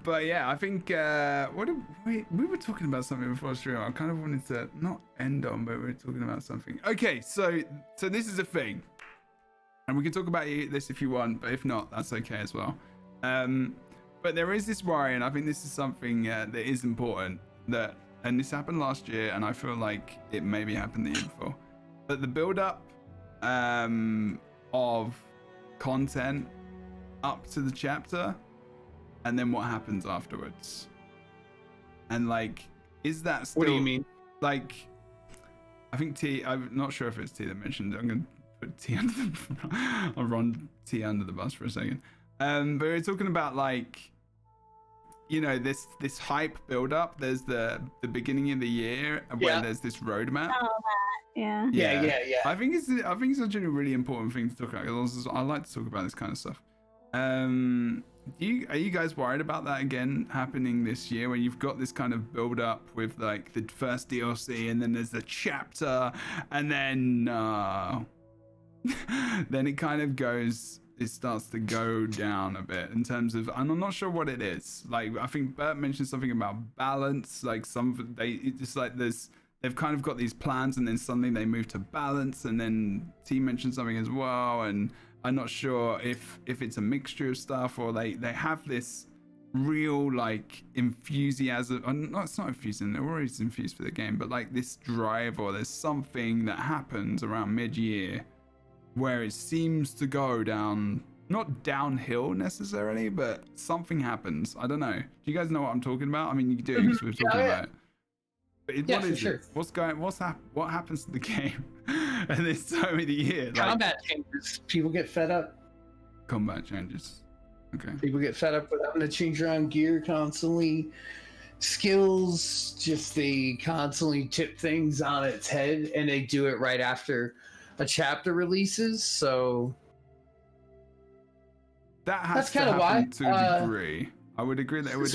But yeah, I think we were talking about something before stream. I kind of wanted to not end on, but we were talking about something. Okay, so this is a thing, and we can talk about this if you want, but if not, that's okay as well. But there is this worry, and I think this is something that is important. And this happened last year, and I feel like it maybe happened the year before. But the build-up of content up to the chapter, and then what happens afterwards. And like, is that still? What do you mean? Like, I think T. I'm not sure if it's T that mentioned it. I'm gonna put T under the. I'll run T under the bus for a second. But we're talking about like, you know, this hype build up. There's the beginning of the year where there's this roadmap. Oh, yeah. I think it's actually a really important thing to talk about. Because I like to talk about this kind of stuff. Are you guys worried about that again happening this year, when you've got this kind of build up with like the first DLC, and then there's the chapter, and then then it kind of goes. It starts to go down a bit in terms of, and I'm not sure what it is. Like, I think Bert mentioned something about balance. Like it's like they've kind of got these plans, and then suddenly they move to balance, and then T mentioned something as well. And I'm not sure if it's a mixture of stuff, or they have this real like enthusiasm. No, it's not infusing. They're always infused for the game, but like this drive, or there's something that happens around mid-year where it seems to go down, not downhill necessarily, but something happens. I don't know. Do you guys know what I'm talking about? I mean, you do, because we're talking about it. But what is it? What happens to the game? And this time of the year, combat changes. People get fed up. combat changes. Okay. People get fed up with having to change around gear constantly. Skills, just they constantly tip things on its head, and they do it right after a chapter releases. So that has that's to kind of why. happen to a degree. I would agree that it would This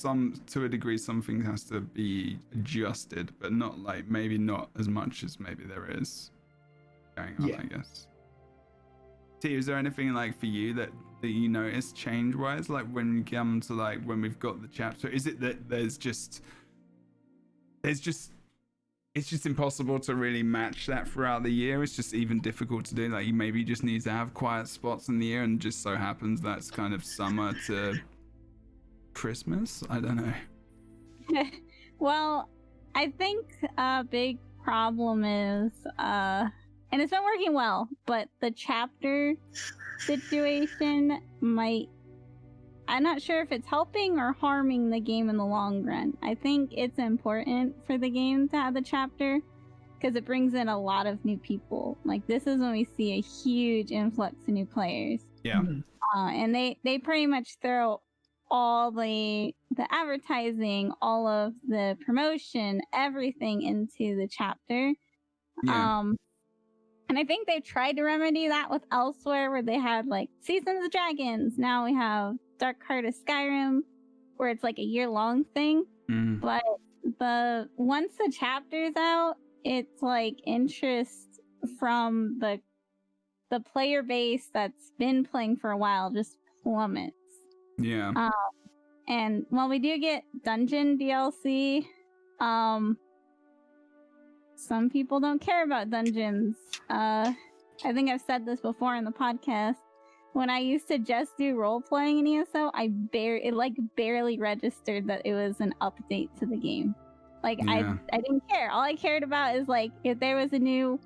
have to a degree. Something has to be adjusted, but not like maybe not as much as maybe there is going on. Yeah. I guess. T, is there anything like for you that you notice change wise, like when you come to like when we've got the chapter? Is it that it's just impossible to really match that throughout the year? It's just even difficult to do. Like you maybe just need to have quiet spots in the year, and just so happens that's kind of summer to Christmas. I don't know. Well, I think a big problem is and it's been working well, but the chapter situation might, I'm not sure if it's helping or harming the game in the long run. I think it's important for the game to have the chapter because it brings in a lot of new people. Like this is when we see a huge influx of new players. Yeah. And they pretty much throw all the advertising, all of the promotion, everything into the chapter. Yeah. And I think they've tried to remedy that with Elsewhere, where they had like Seasons of Dragons. Now we have Dark Heart of Skyrim, where it's like a year-long thing. But once the chapter's out, it's like interest from the player base that's been playing for a while just plummets. Yeah. And while we do get dungeon DLC, some people don't care about dungeons. I think I've said this before in the podcast. When I used to just do role playing in ESO, it barely registered that it was an update to the game. Like I didn't care. All I cared about is like if there was a new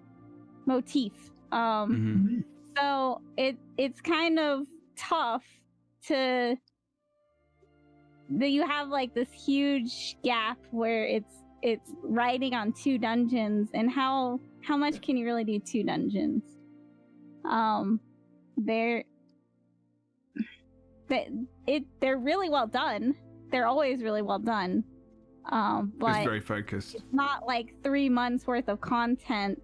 motif. So it's kind of tough that you have like this huge gap where it's riding on 2 dungeons, and how much can you really do 2 dungeons? They're really well done. They're always really well done. But it's very focused. It's not like 3 months worth of content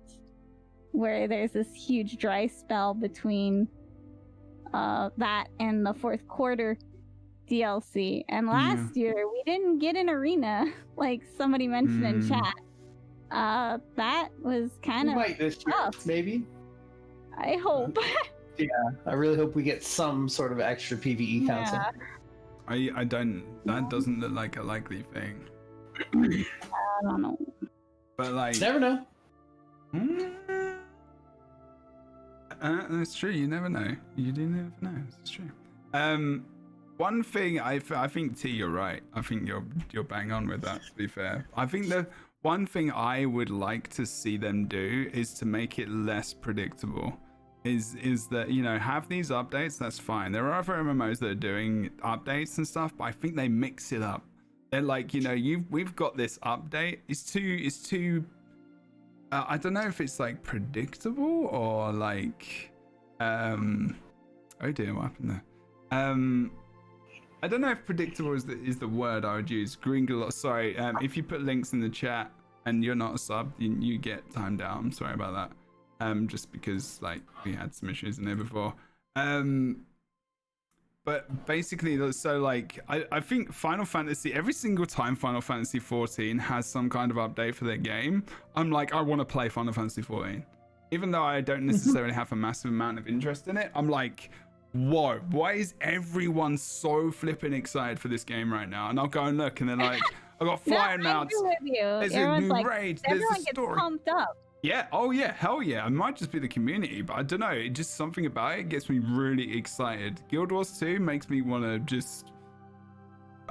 where there's this huge dry spell between that and the 4th quarter DLC. And last year we didn't get an arena, like somebody mentioned in chat. That was kind of this year, maybe. I hope. Yeah, I really hope we get some sort of extra PvE content. I don't. That doesn't look like a likely thing. I don't know. But like, Never know. That's true. You never know. You do never know. It's true. One thing I think T, you're right. I think you're bang on with that. To be fair, I think the one thing I would like to see them do is to make it less predictable. Is that, you know, have these updates, that's fine. There are other MMOs that are doing updates and stuff, but I think they mix it up. They're like, you know, we've got this update. It's too I don't know if it's like predictable or like oh dear, what happened there? I don't know if predictable is the word I would use. Gringalot, sorry. If you put links in the chat and you're not a sub, you get timed out. I'm sorry about that. Just because like we had some issues in there before. But basically, so like I think Final Fantasy, every single time Final Fantasy 14 has some kind of update for their game, I'm like, I want to play Final Fantasy 14. Even though I don't necessarily have a massive amount of interest in it, I'm like, whoa, why is everyone so flipping excited for this game right now? And I'll go and look, and then like, I got flying mounts. There's a new raid. There's a story. Gets pumped up. Yeah, oh yeah, hell yeah. It might just be the community, but I don't know. It just something about it gets me really excited. Guild Wars 2 makes me want to just...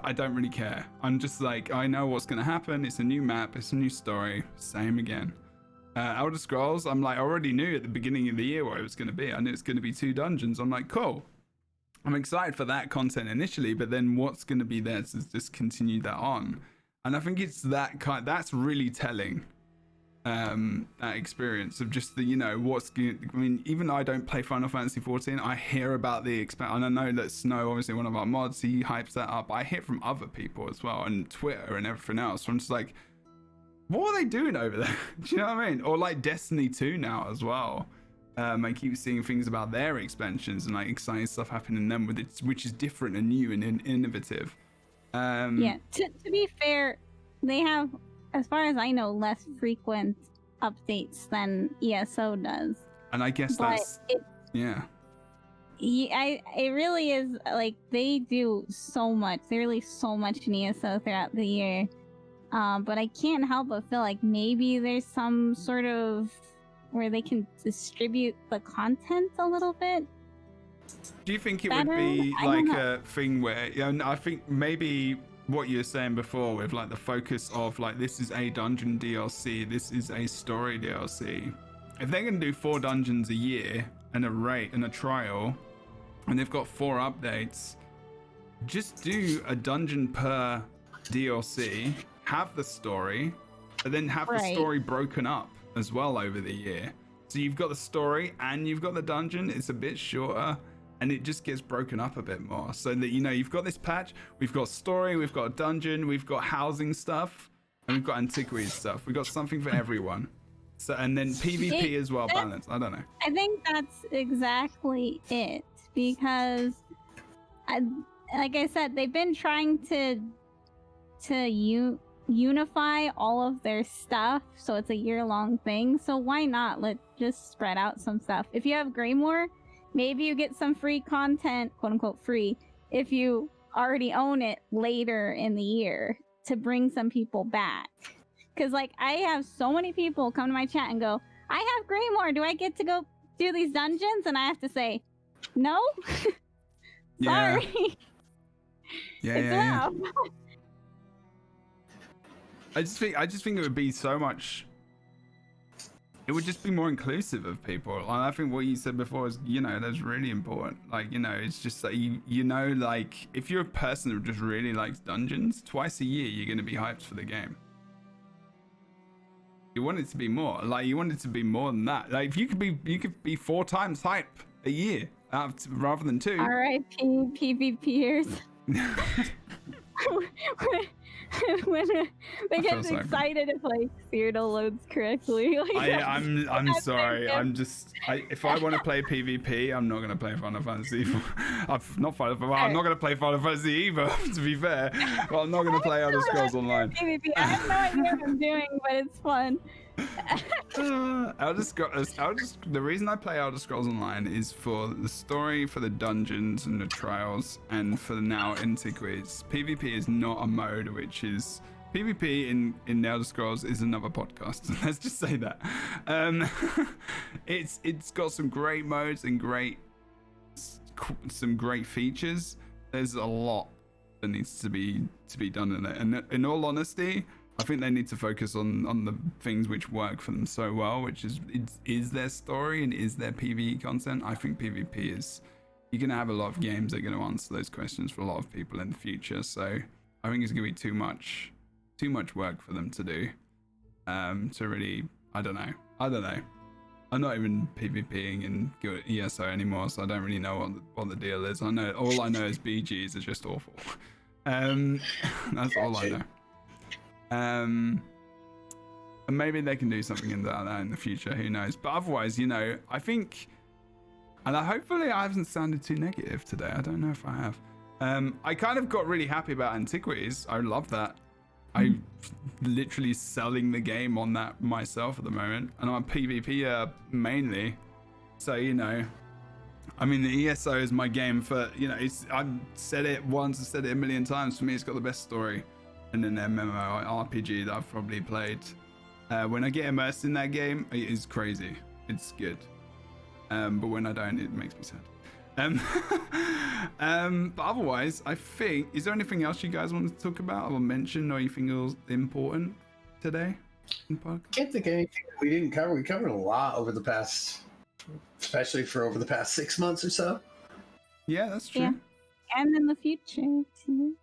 I don't really care. I'm just like, I know what's going to happen. It's a new map. It's a new story. Same again. Elder Scrolls, I'm like, I already knew at the beginning of the year what it was going to be. I knew it's going to be 2 dungeons. I'm like, cool. I'm excited for that content initially, but then what's going to be there to just continue that on? And I think it's that kind... That's really telling. that experience of just the, what's good. I mean, even though I don't play Final Fantasy 14, I hear about the and I know that Snow, obviously one of our mods, he hypes that up. I hear from other people as well, and Twitter and everything else. So I'm just like, what are they doing over there? Do you know what I mean? Or like Destiny 2 now as well. I keep seeing things about their expansions and like exciting stuff happening in them with it, which is different and new and innovative. Yeah, to be fair, they have, as far as I know, less frequent updates than ESO does. And I guess that's yeah, it really is like they do so much. They release so much in ESO throughout the year. But I can't help but feel like maybe there's some sort of where they can distribute the content a little bit. Do you think it better? would be I like don't know. a thing where, I think maybe what you were saying before with like the focus of like, this is a dungeon DLC, this is a story DLC. If they're going to do 4 dungeons a year and a rate and a trial, and they've got 4 updates, just do a dungeon per DLC, have the story, and then have the story broken up as well over the year. So you've got the story and you've got the dungeon. It's a bit shorter and it just gets broken up a bit more, so that you've got this patch, we've got story, we've got a dungeon, we've got housing stuff, and we've got antiquities stuff. We've got something for everyone. So, and then PvP as well, balanced. I don't know. I think that's exactly it, because like I said, they've been trying to unify all of their stuff, so it's a year-long thing. So why not just spread out some stuff? If you have Greymoor, maybe you get some free content, quote unquote free, if you already own it later in the year, to bring some people back. Because like I have so many people come to my chat and go, I have Greymoor, do I get to go do these dungeons? And I have to say, no. Sorry. Yeah. I just think it would be so much. It would just be more inclusive of people. And I think what you said before is, that's really important. Like, it's just that like if you're a person who just really likes dungeons, twice a year you're going to be hyped for the game. You want it to be more. Like, you want it to be more than that. Like, if you could be 4 times hype a year rather than 2. R.I.P. PvPers. when they get excited if like Cyrano loads correctly. I'm sorry. If I want to play PvP, I'm not going to play Final Fantasy. I'm not going to play Final Fantasy either, to be fair. But I'm not going to play Elder Scrolls Online. PvP. I have no idea what I'm doing, but it's fun. The reason I play Elder Scrolls Online is for the story, for the dungeons and the trials, and for the now antiquities. PvP is not a mode, which is PvP in Elder Scrolls is another podcast. Let's just say that. It's got some great modes and some great features. There's a lot that needs to be done in it, and in all honesty, I think they need to focus on the things which work for them so well, which is their story and is their PvE content. I think PvP is, you're going to have a lot of games that are going to answer those questions for a lot of people in the future. So I think it's going to be too much work for them to do. To really, I don't know. I'm not even PvPing in ESO anymore, so I don't really know what the deal is. All I know is BGs are just awful. That's all I know. And maybe they can do something in that in the future, who knows. But otherwise, I think, and hopefully I haven't sounded too negative today. I don't know if I have. I kind of got really happy about Antiquities. I love that. I'm literally selling the game on that myself at the moment, and I'm a PvPer mainly. So, I mean, the ESO is my game for, I've said it once, I've said it a million times. For me, it's got the best story and an MMORPG that I've probably played. When I get immersed in that game, it is crazy. It's good. But when I don't, it makes me sad. But otherwise, I think, is there anything else you guys want to talk about or mention, or you think it was important today? I can't think of anything that we didn't cover. We covered a lot over the past, especially for over the past 6 months or so. Yeah, that's true. Yeah. And in the future too.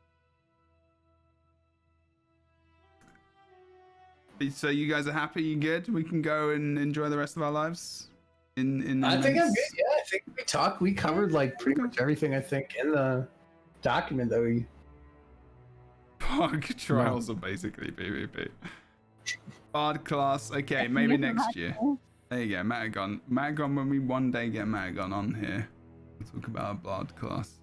So you guys are happy? You good? We can go and enjoy the rest of our lives. I think I'm good. Yeah, I think we covered like pretty much everything. I think in the document that we. Pog trials are basically PvP. Bard class. Okay, maybe next year. There you go, Matagon. Matagon, when we one day get Matagon on here, we'll talk about our Bard class.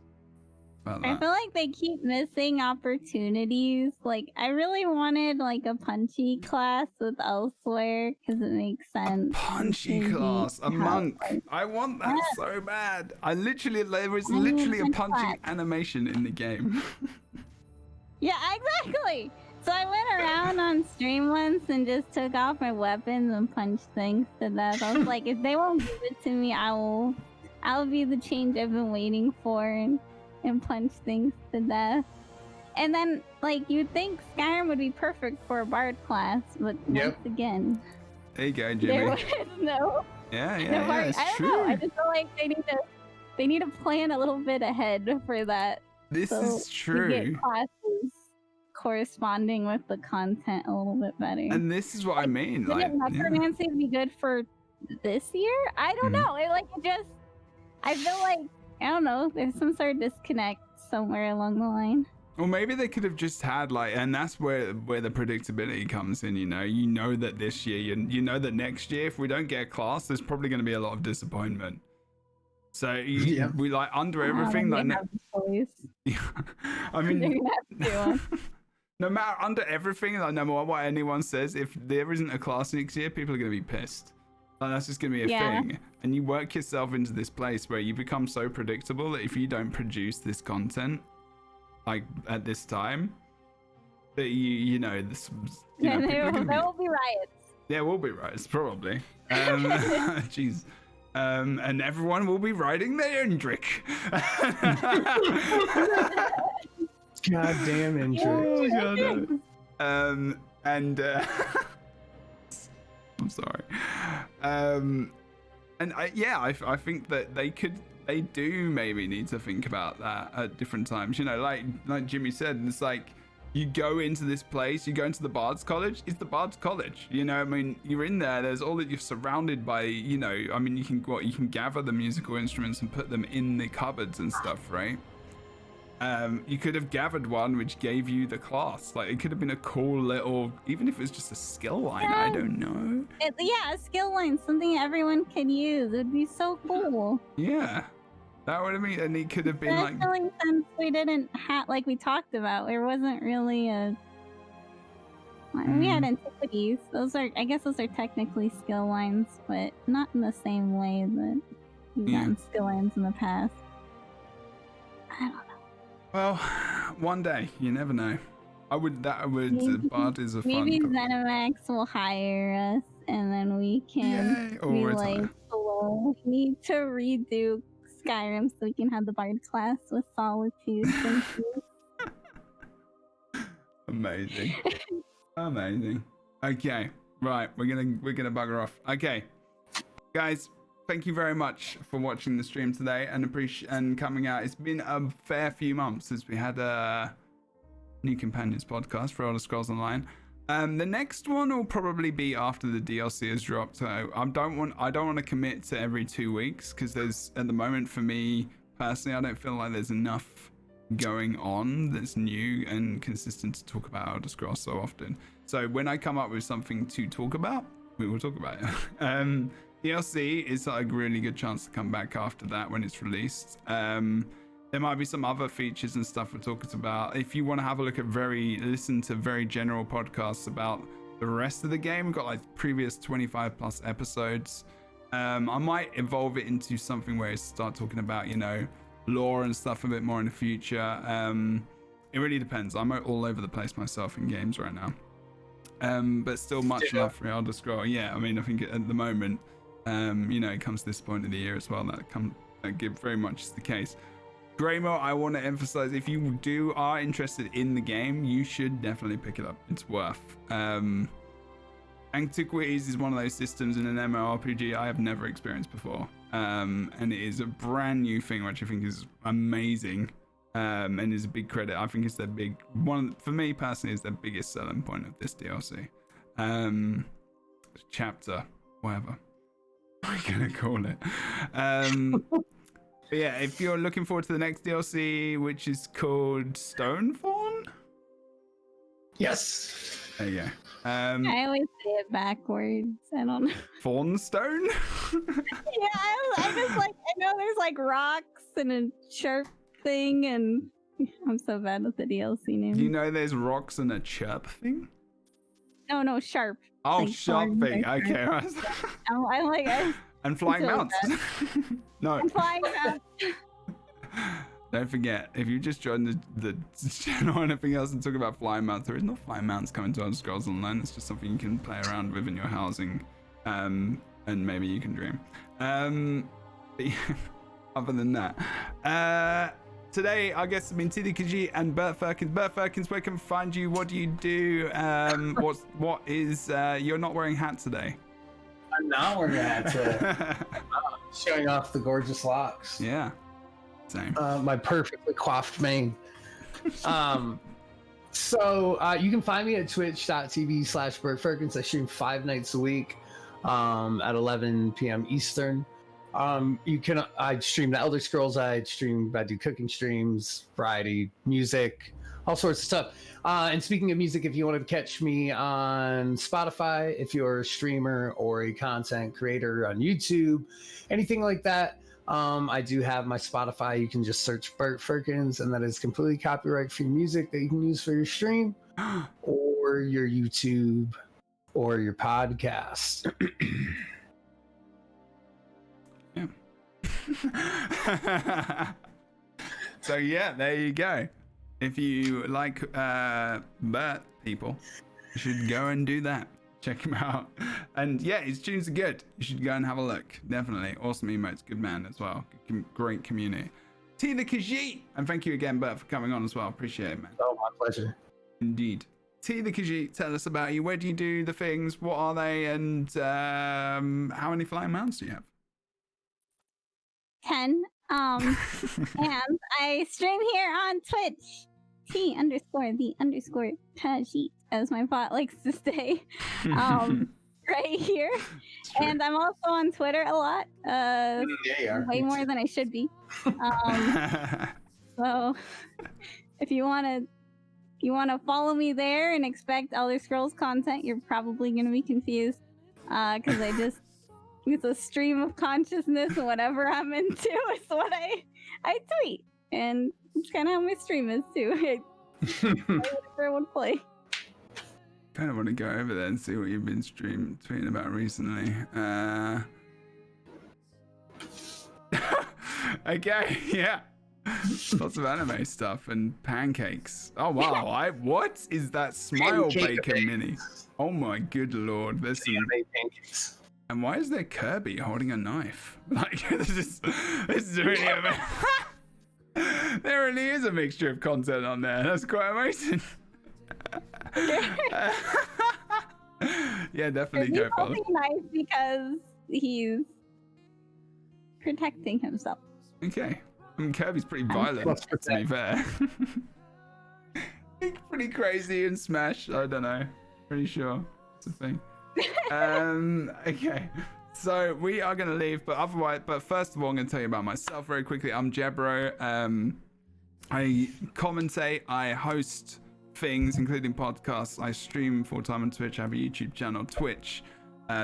I feel like they keep missing opportunities. Like, I really wanted like a punchy class with Elsewhere because it makes sense. Punchy class, a monk. I want that so bad. There was literally a punching animation in the game. Yeah, exactly. So I went around on stream once and just took off my weapons and punched things to death. I was like, if they won't give it to me, I'll be the change I've been waiting for and punch things to death. And then, like, you'd think Skyrim would be perfect for a bard class, but once again, there you go, Jimmy. there was no. Yeah, it's I don't know. I just feel like they need to plan a little bit ahead for that. This is true. To get classes corresponding with the content a little bit better. And this is what I mean. Wouldn't necromancy be good for this year? I don't know. I feel like, I don't know, there's some sort of disconnect somewhere along the line. Or maybe they could have just had and that's where the predictability comes in. You know that this year, you know that next year, if we don't get a class, there's probably going to be a lot of disappointment. So we like under everything. I mean, no matter under everything, like no matter what anyone says, if there isn't a class next year, people are going to be pissed. Like, that's just going to be a thing. And you work yourself into this place where you become so predictable that if you don't produce this content, like at this time, that there will be riots. There will be riots, probably. Jeez. And everyone will be riding the Indrik. Goddamn Indrik. I'm sorry. I think that they do maybe need to think about that at different times. Like Jimmy said, it's like you go into this place, you go into the Bard's College. It's the Bard's College. I mean, you're in there. There's all that you're surrounded by. You can gather the musical instruments and put them in the cupboards and stuff, right? You could have gathered one which gave you the class. Like, it could have been a cool little, even if it was just a skill line. I don't know. A skill line, something everyone could use. It would be so cool. Yeah. That would have been, and it could have been especially since we didn't have, like we talked about, there wasn't really we had antiquities. I guess those are technically skill lines, but not in the same way that we've gotten skill lines in the past. I don't know. Well, one day, you never know. Bard is a fun. Maybe ZeniMax will hire us, and then we can be like, hello, we need to redo Skyrim so we can have the Bard class with Solitude. Thank you. Amazing. Okay, right, we're gonna bugger off. Okay, guys, thank you very much for watching the stream today and coming out. It's been a fair few months since we had a New Companions podcast for Elder Scrolls Online. The next one will probably be after the DLC has dropped. So I don't want to commit to every 2 weeks because there's, at the moment, for me personally, I don't feel like there's enough going on that's new and consistent to talk about Elder Scrolls so often. So when I come up with something to talk about, we will talk about it. DLC is a really good chance to come back after that when it's released. There might be some other features and stuff we're talking about. If you want to have a look at listen to very general podcasts about the rest of the game, we've got like previous 25 plus episodes. I might evolve it into something where I start talking about, lore and stuff a bit more in the future. It really depends. I'm all over the place myself in games right now. But still much love for Elder Scrolls. Yeah, I mean, I think at the moment, it comes to this point of the year as well. That very much is the case. Greymoor, I want to emphasize, if you are interested in the game, you should definitely pick it up. It's worth. Antiquities is one of those systems in an MMORPG I have never experienced before. And it is a brand new thing, which I think is amazing. And is a big credit. I think it's for me personally, is their biggest selling point of this DLC. chapter, whatever we're gonna call it. But yeah, if you're looking forward to the next DLC, which is called Stonefawn. Yes. There you go. I always say it backwards. I don't know. Fawnstone? Yeah, I just like, I know there's like rocks and a sharp thing, and I'm so bad with the DLC names. You know there's rocks and a chirp thing? No, sharp. Oh, Like sharp thorns thing. or Okay. I'm like, And flying so mounts. No. I'm flying fast. Don't forget, if you just joined the channel or anything else and talk about flying mounts, there is no flying mounts coming to Elder Scrolls Online. It's just something you can play around with in your housing, and maybe you can dream. But yeah, other than that, today our guests have been Tilly Khajiit and BertFerkins. BertFerkins, where can we find you? What do you do? What is you're not wearing a hat today? I'm not wearing a hat today. Showing off the gorgeous locks. Yeah. Same. My perfectly coiffed mane. So you can find me at twitch.tv/BertFerkins. I stream 5 nights a week at 11 p.m. Eastern. I stream the Elder Scrolls. I do cooking streams, variety, music, all sorts of stuff. And speaking of music, if you want to catch me on Spotify, if you're a streamer or a content creator on YouTube, anything like that, I do have my Spotify. You can just search BertFerkins, and that is completely copyright-free music that you can use for your stream or your YouTube or your podcast. Yeah. So yeah, there you go. If you like Bert, people, you should go and do that. Check him out. And yeah, his tunes are good. You should go and have a look. Definitely. Awesome emotes. Good man as well. Great community. Tina Khajiit. And thank you again, Bert, for coming on as well. Appreciate it, man. Oh, my pleasure. Indeed. Tina Khajiit, tell us about you. Where do you do the things? What are they? And how many flying mounts do you have? 10. And I stream here on Twitch. T_the_Khajiit, as my bot likes to say. Right here. And I'm also on Twitter a lot. Way more than I should be. So if you wanna follow me there and expect Elder Scrolls content, you're probably gonna be confused. Because it's a stream of consciousness, and whatever I'm into is what I tweet. And it's kind of how my stream is too. Whatever I would play. Kind of want to go over there and see what you've been tweeting about recently. Okay, yeah. Lots of anime stuff and pancakes. Oh wow! What is that Smile Bacon mini? Oh my good lord! There's some pancakes. And why is there Kirby holding a knife? Like this is really amazing. There really is a mixture of content on there. That's quite amazing. Yeah, definitely go follow. He's nice because he's protecting himself. Okay. I mean, Kirby's pretty violent, to be fair. He's pretty crazy in Smash. I don't know. Pretty sure it's a thing. Okay. So we are going to leave, but first of all, I'm going to tell you about myself very quickly. I'm Jebro. I commentate, I host things, including podcasts. I stream full-time on Twitch. I have a YouTube channel, Twitch,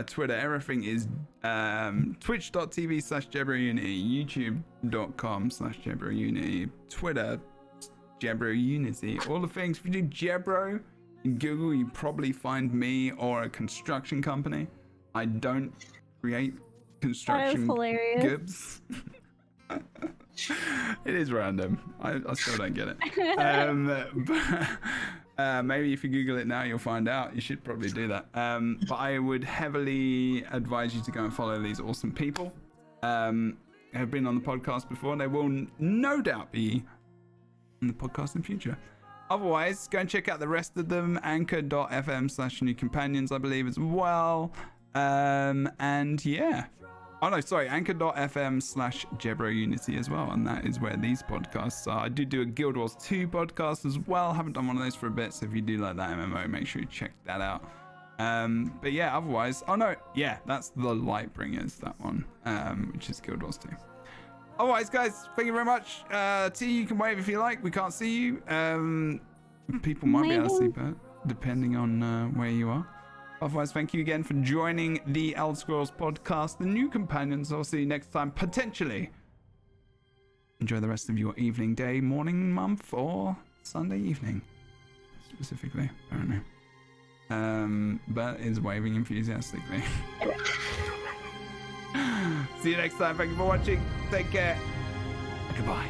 Twitter. Everything is twitch.tv/JebroUnity, youtube.com/JebroUnity, Twitter, JebroUnity. All the things. If you do Jebro in Google, you probably find me or a construction company. I don't create construction goods. It is random. I still don't get it. But maybe if you Google it now, you'll find out. You should probably do that. But I would heavily advise you to go and follow these awesome people who have been on the podcast before. They will no doubt be on the podcast in future. Otherwise, go and check out the rest of them. Anchor.fm/new companions, I believe, as well. And yeah. Oh no, sorry, anchor.fm/JebroUnity as well, and that is where these podcasts are. I do a Guild Wars 2 podcast as well. Haven't done one of those for a bit, so if you do like that MMO, make sure you check that out. But yeah, otherwise, oh no, yeah, that's the Lightbringers, that one, which is Guild Wars 2. Otherwise, guys, thank you very much. T, you can wave if you like. We can't see you. People might be able to see, but depending on where you are. Otherwise, thank you again for joining the Elder Scrolls podcast. The new companions, I'll see you next time, potentially. Enjoy the rest of your evening, day, morning, month, or Sunday evening, specifically. I don't know. Bert is waving enthusiastically. See you next time. Thank you for watching. Take care. Goodbye.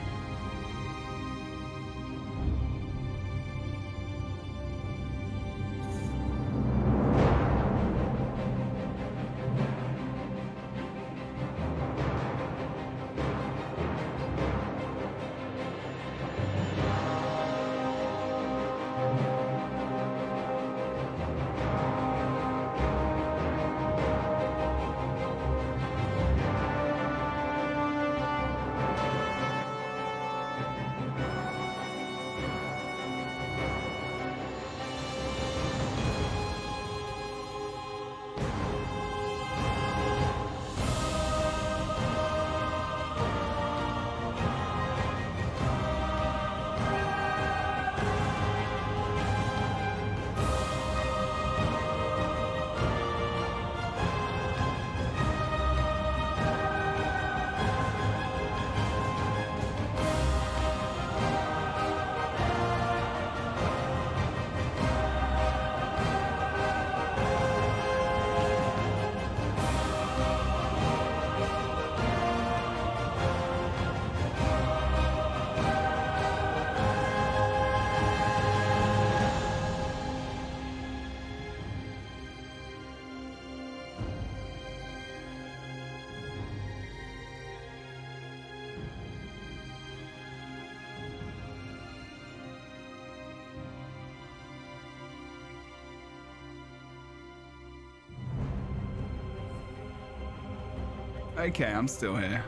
Okay, I'm still here.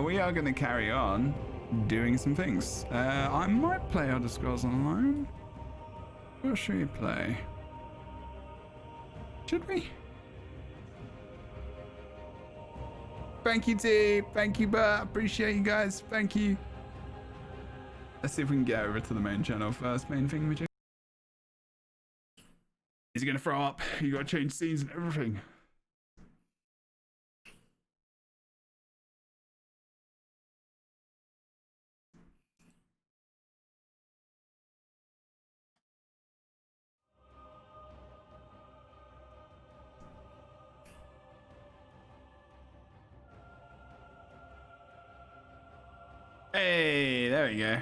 We are going to carry on doing some things. I might play Elder Scrolls Online. What should we play? Should we? Thank you, T. Thank you, Bert. Appreciate you guys. Thank you. Let's see if we can get over to the main channel first. Main thing we do. Is he going to throw up? You got to change scenes and everything. Hey, there we go.